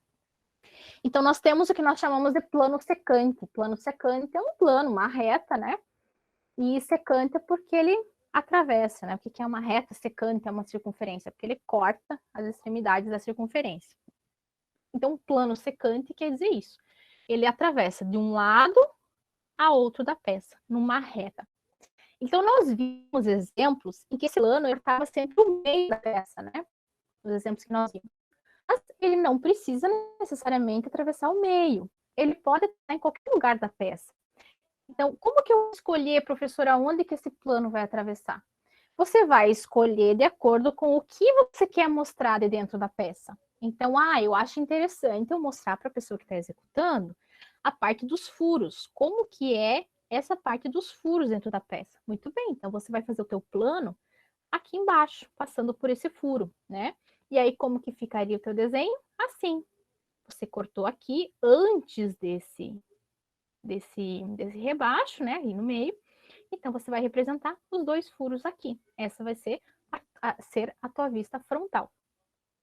A: Então nós temos o que nós chamamos de plano secante. Plano secante é um plano, uma reta, né? E secante é porque ele atravessa, né? O que é uma reta secante? É uma circunferência, porque ele corta as extremidades da circunferência. Então, um plano secante quer dizer isso. Ele atravessa de um lado a outro da peça, numa reta. Então, nós vimos exemplos em que esse plano estava sempre no meio da peça, né? Os exemplos que nós vimos. Mas ele não precisa necessariamente atravessar o meio. Ele pode estar em qualquer lugar da peça. Então, como que eu vou escolher, professora, onde que esse plano vai atravessar? Você vai escolher de acordo com o que você quer mostrar de dentro da peça. Então, eu acho interessante eu mostrar para a pessoa que está executando a parte dos furos. Como que é essa parte dos furos dentro da peça? Muito bem, então você vai fazer o teu plano aqui embaixo, passando por esse furo, né? E aí, como que ficaria o teu desenho? Assim. Você cortou aqui antes desse rebaixo, né? Ali no meio. Então, você vai representar os dois furos aqui. Essa vai ser a tua vista frontal.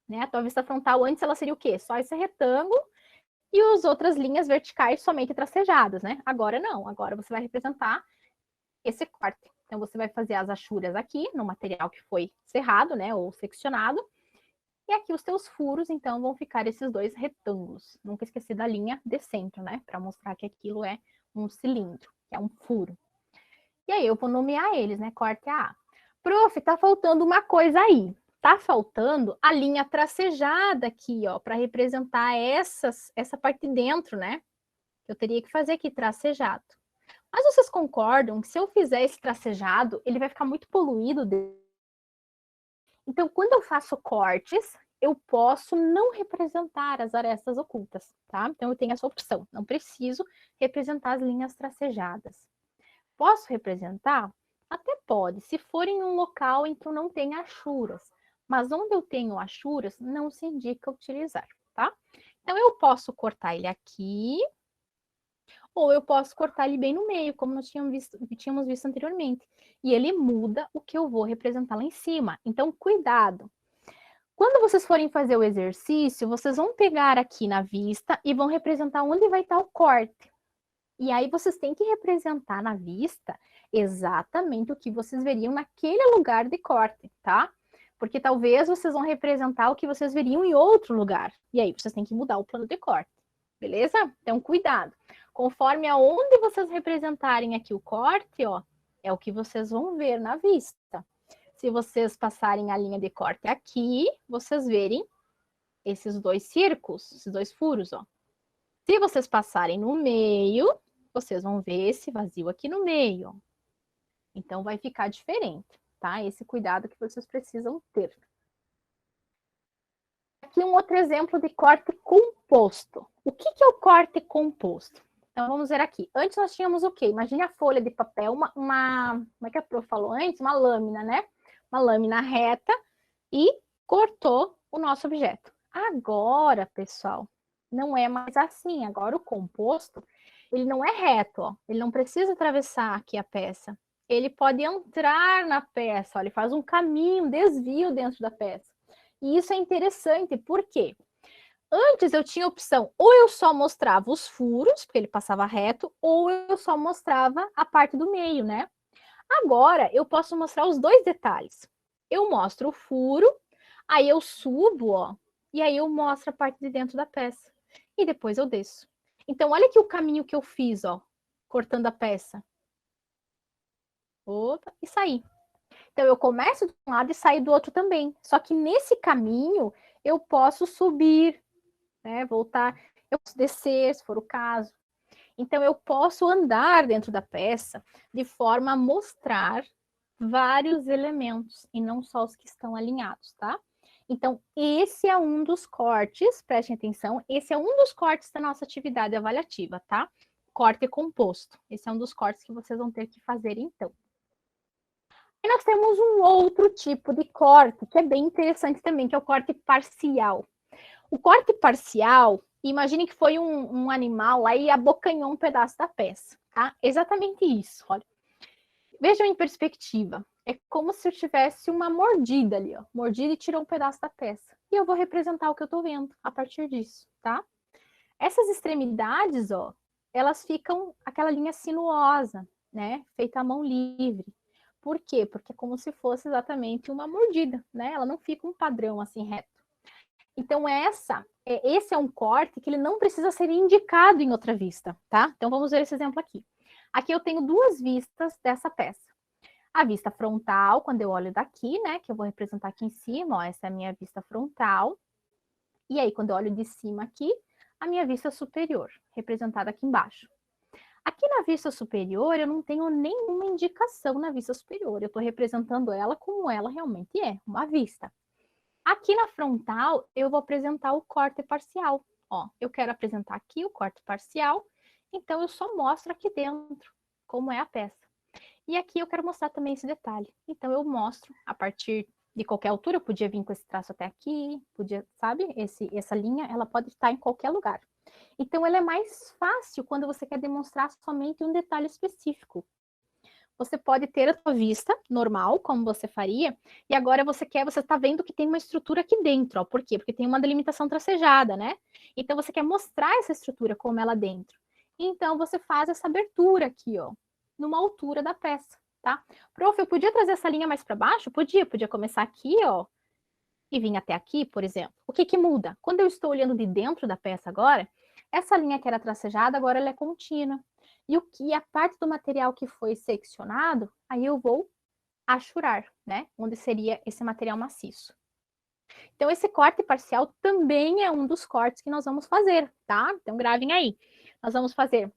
A: Né? A tua vista frontal, antes, ela seria o quê? Só esse retângulo e as outras linhas verticais somente tracejadas, né? Agora não. Agora você vai representar esse corte. Então, você vai fazer as achuras aqui, no material que foi serrado, né? Ou seccionado. E aqui os teus furos, então, vão ficar esses dois retângulos. Nunca esqueci da linha de centro, né? Para mostrar que aquilo é um cilindro, que é um furo. E aí eu vou nomear eles, né? Corte A. Prof, tá faltando uma coisa aí. Tá faltando a linha tracejada aqui, ó, para representar essa parte de dentro, né? Eu teria que fazer aqui tracejado. Mas vocês concordam que se eu fizer esse tracejado, ele vai ficar muito poluído? Então, quando eu faço cortes, eu posso não representar as arestas ocultas, tá? Então, eu tenho essa opção. Não preciso representar as linhas tracejadas. Posso representar? Até pode, se for em um local em que eu não tenha achuras. Mas onde eu tenho achuras, não se indica utilizar, tá? Então, eu posso cortar ele aqui, ou eu posso cortar ele bem no meio, como nós tínhamos visto anteriormente. E ele muda o que eu vou representar lá em cima. Então, cuidado. Quando vocês forem fazer o exercício, vocês vão pegar aqui na vista e vão representar onde vai estar o corte. E aí vocês têm que representar na vista exatamente o que vocês veriam naquele lugar de corte, tá? Porque talvez vocês vão representar o que vocês veriam em outro lugar. E aí vocês têm que mudar o plano de corte, beleza? Então, cuidado. Conforme aonde vocês representarem aqui o corte, ó, é o que vocês vão ver na vista. Se vocês passarem a linha de corte aqui, vocês verem esses dois círculos, esses dois furos, ó. Se vocês passarem no meio, vocês vão ver esse vazio aqui no meio, ó. Então, vai ficar diferente, tá? Esse cuidado que vocês precisam ter. Aqui um outro exemplo de corte composto. O que é o corte composto? Então, vamos ver aqui. Antes nós tínhamos o quê? Imagine a folha de papel, como é que a prof falou antes? Uma lâmina, né? Uma lâmina reta e cortou o nosso objeto. Agora, pessoal, não é mais assim. Agora o composto, ele não é reto, ó. Ele não precisa atravessar aqui a peça. Ele pode entrar na peça, ó. Ele faz um caminho, um desvio dentro da peça. E isso é interessante, por quê? Antes eu tinha a opção, ou eu só mostrava os furos, porque ele passava reto, ou eu só mostrava a parte do meio, né? Agora eu posso mostrar os dois detalhes. Eu mostro o furo, aí eu subo, ó, e aí eu mostro a parte de dentro da peça. E depois eu desço. Então, olha aqui o caminho que eu fiz, ó, cortando a peça. Opa, e saí. Então, eu começo de um lado e saio do outro também. Só que nesse caminho, eu posso subir, né? Voltar, eu posso descer, se for o caso. Então, eu posso andar dentro da peça de forma a mostrar vários elementos, e não só os que estão alinhados, tá? Então, esse é um dos cortes, prestem atenção, esse é um dos cortes da nossa atividade avaliativa, tá? Corte composto. Esse é um dos cortes que vocês vão ter que fazer, então. E nós temos um outro tipo de corte, que é bem interessante também, que é o corte parcial. O corte parcial, imagine que foi um animal lá e abocanhou um pedaço da peça, tá? Exatamente isso, olha. Vejam em perspectiva. É como se eu tivesse uma mordida ali, ó. Mordida e tirou um pedaço da peça. E eu vou representar o que eu tô vendo a partir disso, tá? Essas extremidades, ó, elas ficam aquela linha sinuosa, né? Feita à mão livre. Por quê? Porque é como se fosse exatamente uma mordida, né? Ela não fica um padrão assim reto. Então, esse é um corte que ele não precisa ser indicado em outra vista, tá? Então, vamos ver esse exemplo aqui. Aqui eu tenho duas vistas dessa peça. A vista frontal, quando eu olho daqui, né, que eu vou representar aqui em cima, ó, essa é a minha vista frontal. E aí, quando eu olho de cima aqui, a minha vista superior, representada aqui embaixo. Aqui na vista superior, eu não tenho nenhuma indicação na vista superior. Eu estou representando ela como ela realmente é, uma vista. Aqui na frontal, eu vou apresentar o corte parcial. Ó, eu quero apresentar aqui o corte parcial, então eu só mostro aqui dentro como é a peça. E aqui eu quero mostrar também esse detalhe. Então eu mostro a partir de qualquer altura, eu podia vir com esse traço até aqui, podia, sabe? Essa linha, ela pode estar em qualquer lugar. Então ela é mais fácil quando você quer demonstrar somente um detalhe específico. Você pode ter a sua vista normal, como você faria, e agora você está vendo que tem uma estrutura aqui dentro, ó. Por quê? Porque tem uma delimitação tracejada, né? Então você quer mostrar essa estrutura como ela dentro. Então você faz essa abertura aqui, ó, numa altura da peça, tá? Prof, eu podia trazer essa linha mais para baixo? Podia começar aqui, ó, e vir até aqui, por exemplo. O que que muda? Quando eu estou olhando de dentro da peça agora, essa linha que era tracejada, agora ela é contínua. E o que a parte do material que foi seccionado, aí eu vou achurar, né? Onde seria esse material maciço. Então, esse corte parcial também é um dos cortes que nós vamos fazer, tá? Então, gravem aí. Nós vamos fazer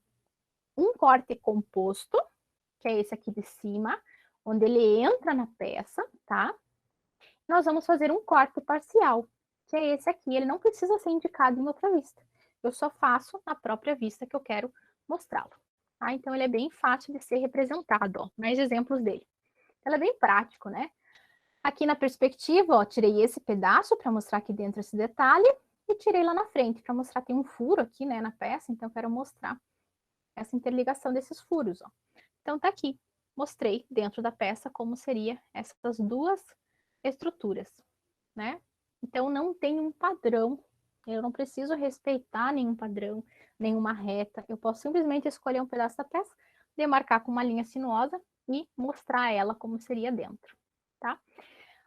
A: um corte composto, que é esse aqui de cima, onde ele entra na peça, tá? Nós vamos fazer um corte parcial, que é esse aqui. Ele não precisa ser indicado em outra vista. Eu só faço na própria vista que eu quero mostrá-lo. Tá? Então, ele é bem fácil de ser representado. Ó. Mais exemplos dele. Ele é bem prático, né? Aqui na perspectiva, ó, tirei esse pedaço para mostrar aqui dentro esse detalhe e tirei lá na frente para mostrar que tem um furo aqui, né, na peça. Então, eu quero mostrar essa interligação desses furos, ó. Então, tá aqui. Mostrei dentro da peça como seria essas duas estruturas, né? Então, não tem um padrão. Eu não preciso respeitar nenhum padrão, nenhuma reta. Eu posso simplesmente escolher um pedaço da peça, demarcar com uma linha sinuosa e mostrar ela como seria dentro, tá?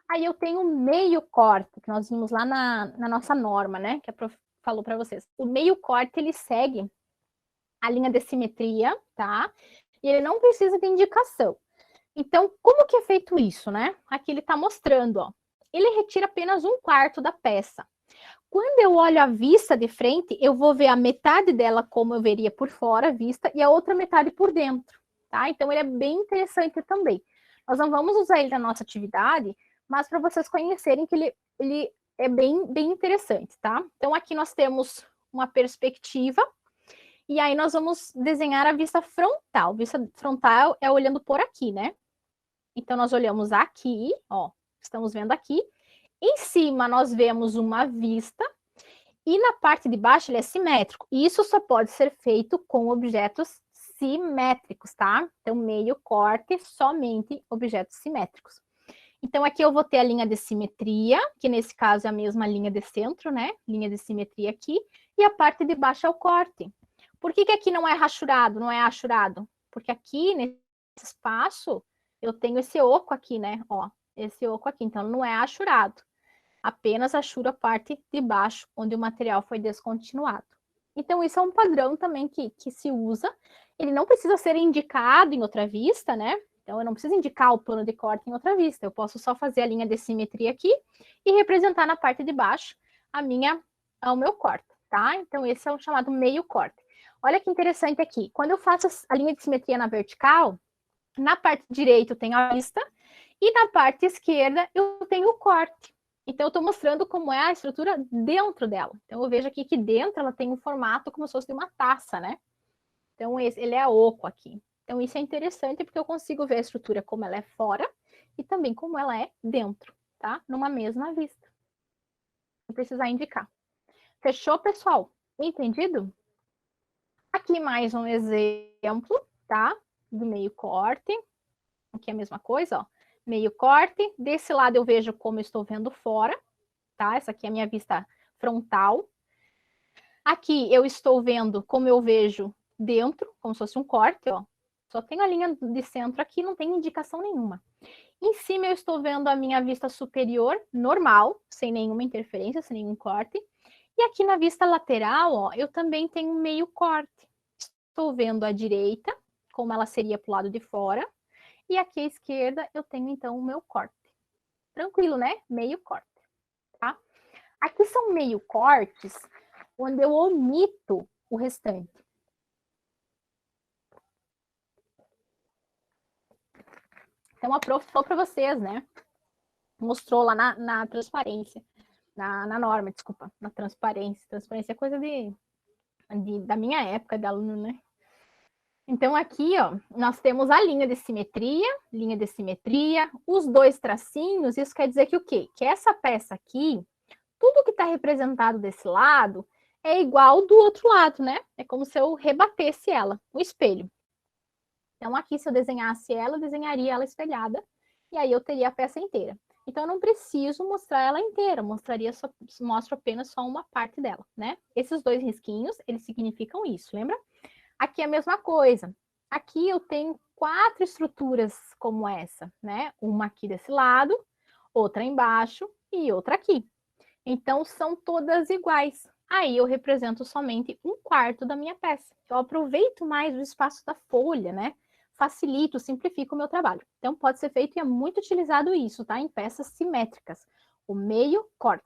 A: Aí eu tenho meio corte, que nós vimos lá na nossa norma, né? Que a prof falou para vocês. O meio corte, ele segue a linha de simetria, tá? E ele não precisa de indicação. Então, como que é feito isso, né? Aqui ele está mostrando, ó. Ele retira apenas 1/4 da peça. Quando eu olho a vista de frente, eu vou ver a metade dela como eu veria por fora a vista e a outra metade por dentro, tá? Então, ele é bem interessante também. Nós não vamos usar ele na nossa atividade, mas para vocês conhecerem que ele é bem interessante, tá? Então, aqui nós temos uma perspectiva e aí nós vamos desenhar a vista frontal. Vista frontal é olhando por aqui, né? Então, nós olhamos aqui, ó, estamos vendo aqui. Em cima, nós vemos uma vista e na parte de baixo ele é simétrico. E isso só pode ser feito com objetos simétricos, tá? Então, meio corte, somente objetos simétricos. Então, aqui eu vou ter a linha de simetria, que nesse caso é a mesma linha de centro, né? Linha de simetria aqui. E a parte de baixo é o corte. Por que aqui não é rachurado, não é achurado? Porque aqui, nesse espaço, eu tenho esse oco aqui, né? Ó, esse oco aqui. Então, não é achurado. Apenas achura a parte de baixo, onde o material foi descontinuado. Então, isso é um padrão também que se usa. Ele não precisa ser indicado em outra vista, né? Então, eu não preciso indicar o plano de corte em outra vista. Eu posso só fazer a linha de simetria aqui e representar na parte de baixo o meu corte, tá? Então, esse é o chamado meio corte. Olha que interessante aqui. Quando eu faço a linha de simetria na vertical, na parte direita eu tenho a vista e na parte esquerda eu tenho o corte. Então, eu estou mostrando como é a estrutura dentro dela. Então, eu vejo aqui que dentro ela tem um formato como se fosse de uma taça, né? Então, ele é oco aqui. Então, isso é interessante porque eu consigo ver a estrutura como ela é fora e também como ela é dentro, tá? Numa mesma vista. Não precisar indicar. Fechou, pessoal? Entendido? Aqui mais um exemplo, tá? Do meio corte. Aqui é a mesma coisa, ó. Meio corte. Desse lado eu vejo como eu estou vendo fora, tá? Essa aqui é a minha vista frontal. Aqui eu estou vendo como eu vejo dentro, como se fosse um corte, ó. Só tenho a linha de centro aqui, não tem indicação nenhuma. Em cima eu estou vendo a minha vista superior, normal, sem nenhuma interferência, sem nenhum corte. E aqui na vista lateral, ó, eu também tenho meio corte. Estou vendo a direita, como ela seria para o lado de fora. E aqui à esquerda eu tenho, então, o meu corte. Tranquilo, né? Meio corte, tá? Aqui são meio cortes onde eu omito o restante. Então, a prof falou para vocês, né? Mostrou lá na transparência, na norma, desculpa, na transparência. Transparência é coisa da minha época, de aluno, né? Então, aqui, ó, nós temos a linha de simetria, os dois tracinhos, isso quer dizer que o quê? Que essa peça aqui, tudo que está representado desse lado é igual do outro lado, né? É como se eu rebatesse ela, o espelho. Então, aqui, se eu desenhasse ela, eu desenharia ela espelhada, e aí eu teria a peça inteira. Então, eu não preciso mostrar ela inteira, mostro apenas só uma parte dela, né? Esses dois risquinhos, eles significam isso, lembra? Aqui é a mesma coisa. Aqui eu tenho 4 estruturas como essa, né? Uma aqui desse lado, outra embaixo e outra aqui. Então, são todas iguais. Aí eu represento somente 1/4 da minha peça. Eu aproveito mais o espaço da folha, né? Facilito, simplifico o meu trabalho. Então, pode ser feito e é muito utilizado isso, tá? Em peças simétricas. O meio corte.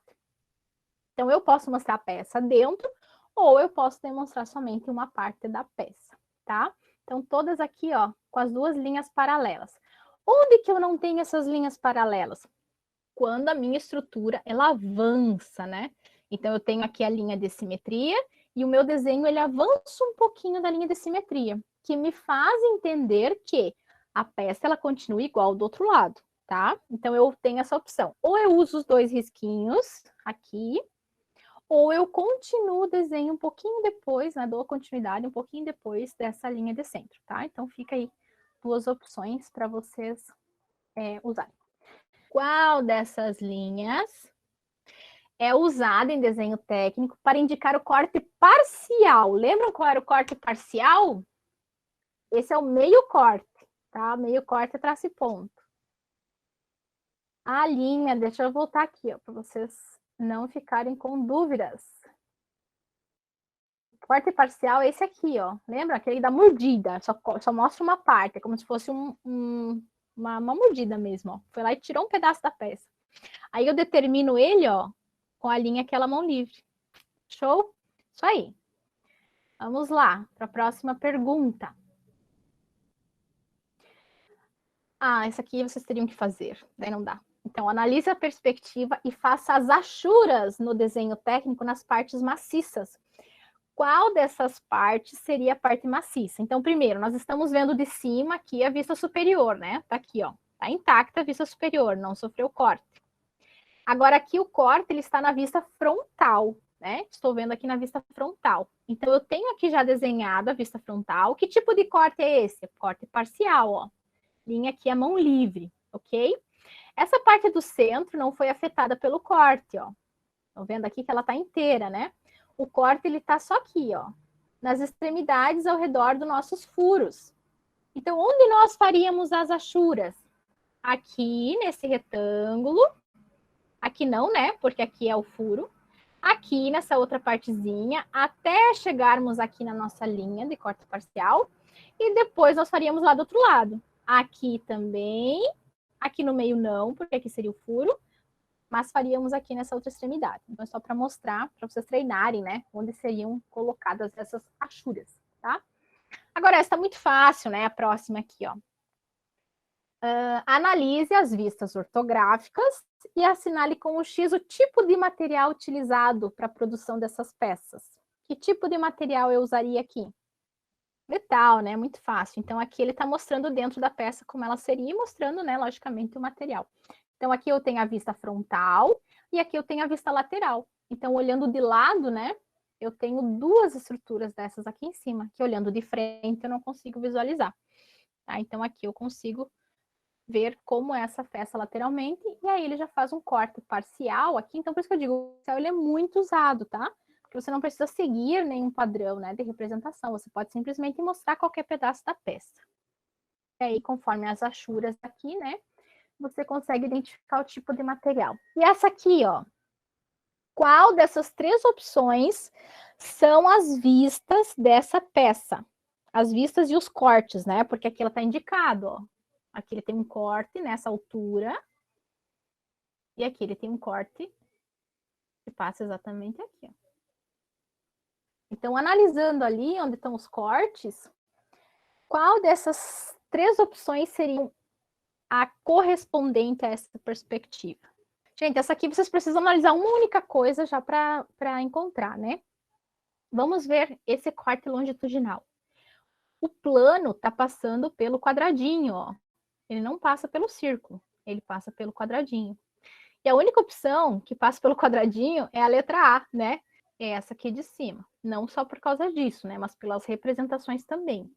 A: Então, eu posso mostrar a peça dentro ou eu posso demonstrar somente uma parte da peça, tá? Então, todas aqui, ó, com as duas linhas paralelas. Onde que eu não tenho essas linhas paralelas? Quando a minha estrutura, ela avança, né? Então, eu tenho aqui a linha de simetria e o meu desenho, ele avança um pouquinho da linha de simetria, que me faz entender que a peça, ela continua igual do outro lado, tá? Então, eu tenho essa opção. Ou eu uso os dois risquinhos aqui, ou eu continuo o desenho um pouquinho depois, né? Dou a continuidade um pouquinho depois dessa linha de centro, tá? Então, fica aí 2 opções para vocês usarem. Qual dessas linhas é usada em desenho técnico para indicar o corte parcial? Lembram qual era o corte parcial? Esse é o meio corte, tá? Meio corte, traço e ponto. A linha, deixa eu voltar aqui, ó, para vocês não ficarem com dúvidas. Corte parcial é esse aqui, ó. Lembra? Aquele da mordida. Só mostra uma parte. É como se fosse uma mordida mesmo, ó. Foi lá e tirou um pedaço da peça. Aí eu determino ele, ó, com a linha aquela mão livre. Show? Isso aí. Vamos lá para a próxima pergunta. Ah, essa aqui vocês teriam que fazer. Daí não dá. Então, analise a perspectiva e faça as achuras no desenho técnico nas partes maciças. Qual dessas partes seria a parte maciça? Então, primeiro, nós estamos vendo de cima aqui a vista superior, né? Tá aqui, ó. Tá intacta a vista superior, não sofreu corte. Agora, aqui o corte, ele está na vista frontal, né? Estou vendo aqui na vista frontal. Então, eu tenho aqui já desenhado a vista frontal. Que tipo de corte é esse? Corte parcial, ó. Linha aqui a mão livre, ok? Essa parte do centro não foi afetada pelo corte, ó. Estão vendo aqui que ela está inteira, né? O corte, ele está só aqui, ó, nas extremidades ao redor dos nossos furos. Então, onde nós faríamos as achuras? Aqui, nesse retângulo. Aqui não, né? Porque aqui é o furo. Aqui, nessa outra partezinha, até chegarmos aqui na nossa linha de corte parcial. E depois nós faríamos lá do outro lado. Aqui também. Aqui no meio não, porque aqui seria o furo. Mas faríamos aqui nessa outra extremidade. Então, é só para mostrar, para vocês treinarem, né? Onde seriam colocadas essas achuras, tá? Agora, essa tá muito fácil, né? A próxima aqui, ó. Analise as vistas ortográficas e assinale com o X o tipo de material utilizado para a produção dessas peças. Que tipo de material eu usaria aqui? Metal, né? Muito fácil. Então, aqui ele está mostrando dentro da peça como ela seria e mostrando, né, logicamente, o material. Então, aqui eu tenho a vista frontal e aqui eu tenho a vista lateral. Então, olhando de lado, né, eu tenho duas estruturas dessas aqui em cima, que olhando de frente eu não consigo visualizar. Tá? Então, aqui eu consigo ver como é essa peça lateralmente, e aí ele já faz um corte parcial aqui. Então, por isso que eu digo, o Excel ele é muito usado, tá? Porque você não precisa seguir nenhum padrão, né, de representação. Você pode simplesmente mostrar qualquer pedaço da peça. E aí, conforme as achuras aqui, né, você consegue identificar o tipo de material. E essa aqui, ó, qual dessas três opções são as vistas dessa peça? As vistas e os cortes, né? Porque aqui ela está indicado, ó. Aqui ele tem um corte nessa altura. E aqui ele tem um corte que passa exatamente aqui, ó. Então, analisando ali onde estão os cortes, qual dessas três opções seriam a correspondente a essa perspectiva? Gente, essa aqui vocês precisam analisar uma única coisa já para encontrar, né? Vamos ver esse corte longitudinal. O plano está passando pelo quadradinho, ó. Ele não passa pelo círculo, ele passa pelo quadradinho. E a única opção que passa pelo quadradinho é a letra A, né? É essa aqui de cima. Não só por causa disso, né? Mas pelas representações também.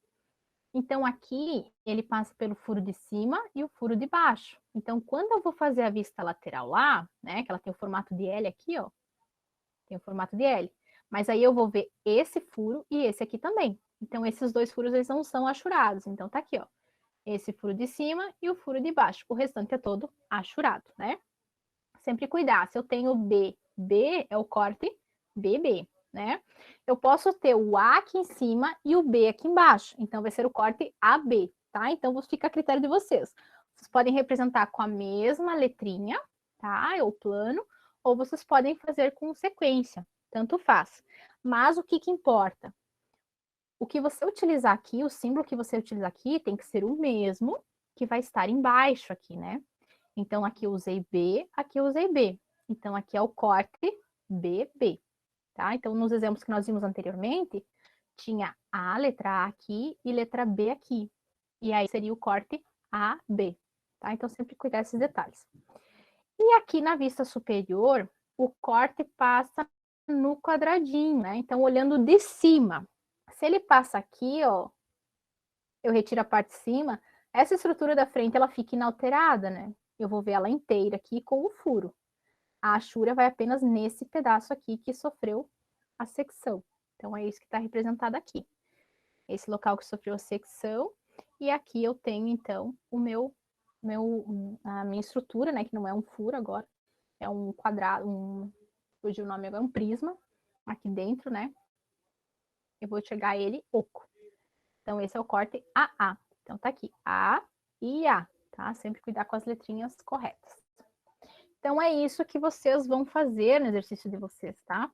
A: Então, aqui, ele passa pelo furo de cima e o furo de baixo. Então, quando eu vou fazer a vista lateral lá, né? Que ela tem o formato de L aqui, ó. Tem o formato de L. Mas aí eu vou ver esse furo e esse aqui também. Então, esses dois furos, eles não são achurados. Então, tá aqui, ó. Esse furo de cima e o furo de baixo. O restante é todo achurado, né? Sempre cuidar. Se eu tenho B, B é o corte BB, né? Eu posso ter o A aqui em cima e o B aqui embaixo. Então, vai ser o corte AB, tá? Então, fica a critério de vocês. Vocês podem representar com a mesma letrinha, tá? Ou plano, ou vocês podem fazer com sequência. Tanto faz. Mas o que importa? O que você utilizar aqui, o símbolo que você utilizar aqui, tem que ser o mesmo que vai estar embaixo aqui, né? Então, aqui eu usei B, aqui eu usei B. Então, aqui é o corte BB, tá? Então, nos exemplos que nós vimos anteriormente, tinha a letra A aqui e letra B aqui. E aí seria o corte AB, tá? Então, sempre cuidar desses detalhes. E aqui na vista superior, o corte passa no quadradinho, né? Então, olhando de cima. Se ele passa aqui, ó, eu retiro a parte de cima, essa estrutura da frente, ela fica inalterada, né? Eu vou ver ela inteira aqui com o furo. A achura vai apenas nesse pedaço aqui que sofreu a secção. Então, é isso que está representado aqui. Esse local que sofreu a secção. E aqui eu tenho, então, a minha estrutura, né? Que não é um furo agora, é um quadrado, fugiu o nome agora, um prisma, aqui dentro, né? Eu vou chegar a ele oco. Então, esse é o corte AA. Então, tá aqui, A e A, tá? Sempre cuidar com as letrinhas corretas. Então, é isso que vocês vão fazer no exercício de vocês, tá?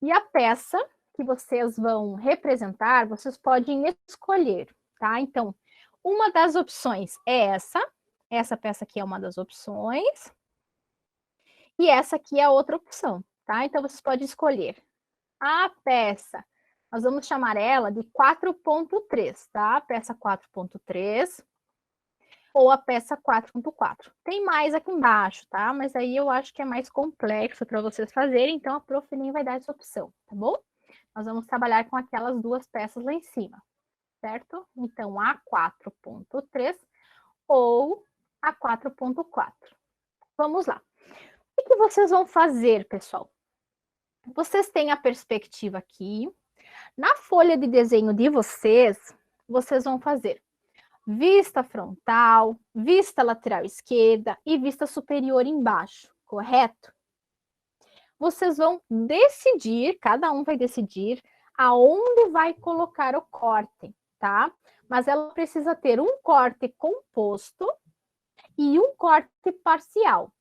A: E a peça que vocês vão representar, vocês podem escolher, tá? Então, uma das opções é essa peça aqui é uma das opções, e essa aqui é a outra opção, tá? Então, vocês podem escolher a peça, nós vamos chamar ela de 4.3, tá? Peça 4.3 ou a peça 4.4. Tem mais aqui embaixo, tá? Mas aí eu acho que é mais complexo para vocês fazerem, então a prof nem vai dar essa opção, tá bom? Nós vamos trabalhar com aquelas duas peças lá em cima, certo? Então, a 4.3 ou a 4.4. Vamos lá. O que vocês vão fazer, pessoal? Vocês têm a perspectiva aqui. Na folha de desenho de vocês, vocês vão fazer vista frontal, vista lateral esquerda e vista superior embaixo, correto? Vocês vão decidir, cada um vai decidir aonde vai colocar o corte, tá? Mas ela precisa ter um corte composto e um corte parcial.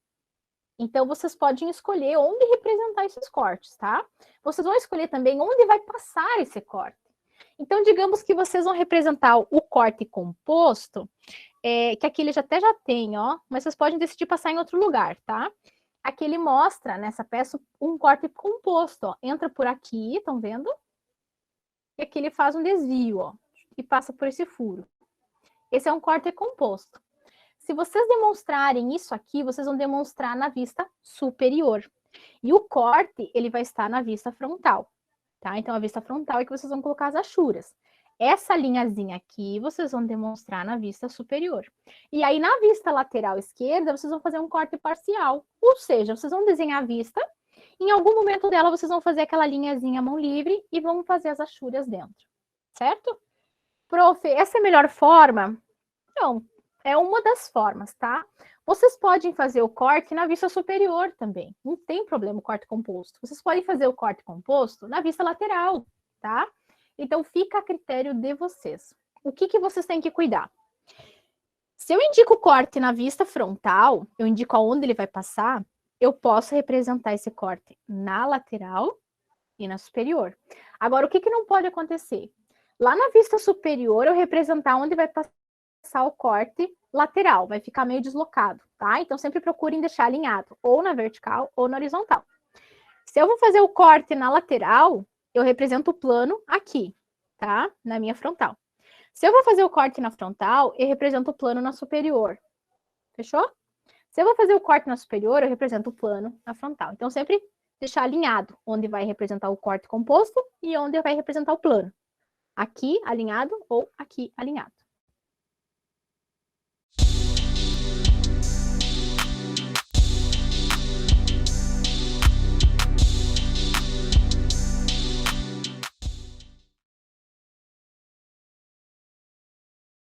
A: Então, vocês podem escolher onde representar esses cortes, tá? Vocês vão escolher também onde vai passar esse corte. Então, digamos que vocês vão representar o corte composto, que aqui ele até já tem, ó, mas vocês podem decidir passar em outro lugar, tá? Aqui ele mostra, nessa peça, um corte composto, ó. Entra por aqui, estão vendo? E aqui ele faz um desvio, ó, e passa por esse furo. Esse é um corte composto. Se vocês demonstrarem isso aqui, vocês vão demonstrar na vista superior. E o corte, ele vai estar na vista frontal, tá? Então, a vista frontal é que vocês vão colocar as achuras. Essa linhazinha aqui, vocês vão demonstrar na vista superior. E aí, na vista lateral esquerda, vocês vão fazer um corte parcial. Ou seja, vocês vão desenhar a vista, em algum momento dela, vocês vão fazer aquela linhazinha mão livre e vão fazer as achuras dentro. Certo? Prof, essa é a melhor forma? Não, é uma das formas, tá? Vocês podem fazer o corte na vista superior também. Não tem problema o corte composto. Vocês podem fazer o corte composto na vista lateral, tá? Então, fica a critério de vocês. O que vocês têm que cuidar? Se eu indico o corte na vista frontal, eu indico aonde ele vai passar, eu posso representar esse corte na lateral e na superior. Agora, o que não pode acontecer? Lá na vista superior, eu representar onde vai passar o corte lateral, vai ficar meio deslocado, tá? Então, sempre procurem deixar alinhado, ou na vertical ou na horizontal. Se eu vou fazer o corte na lateral, eu represento o plano aqui, tá? Na minha frontal. Se eu vou fazer o corte na frontal, eu represento o plano na superior. Fechou? Se eu vou fazer o corte na superior, eu represento o plano na frontal. Então, sempre deixar alinhado onde vai representar o corte composto e onde vai representar o plano. Aqui, alinhado, ou aqui, alinhado.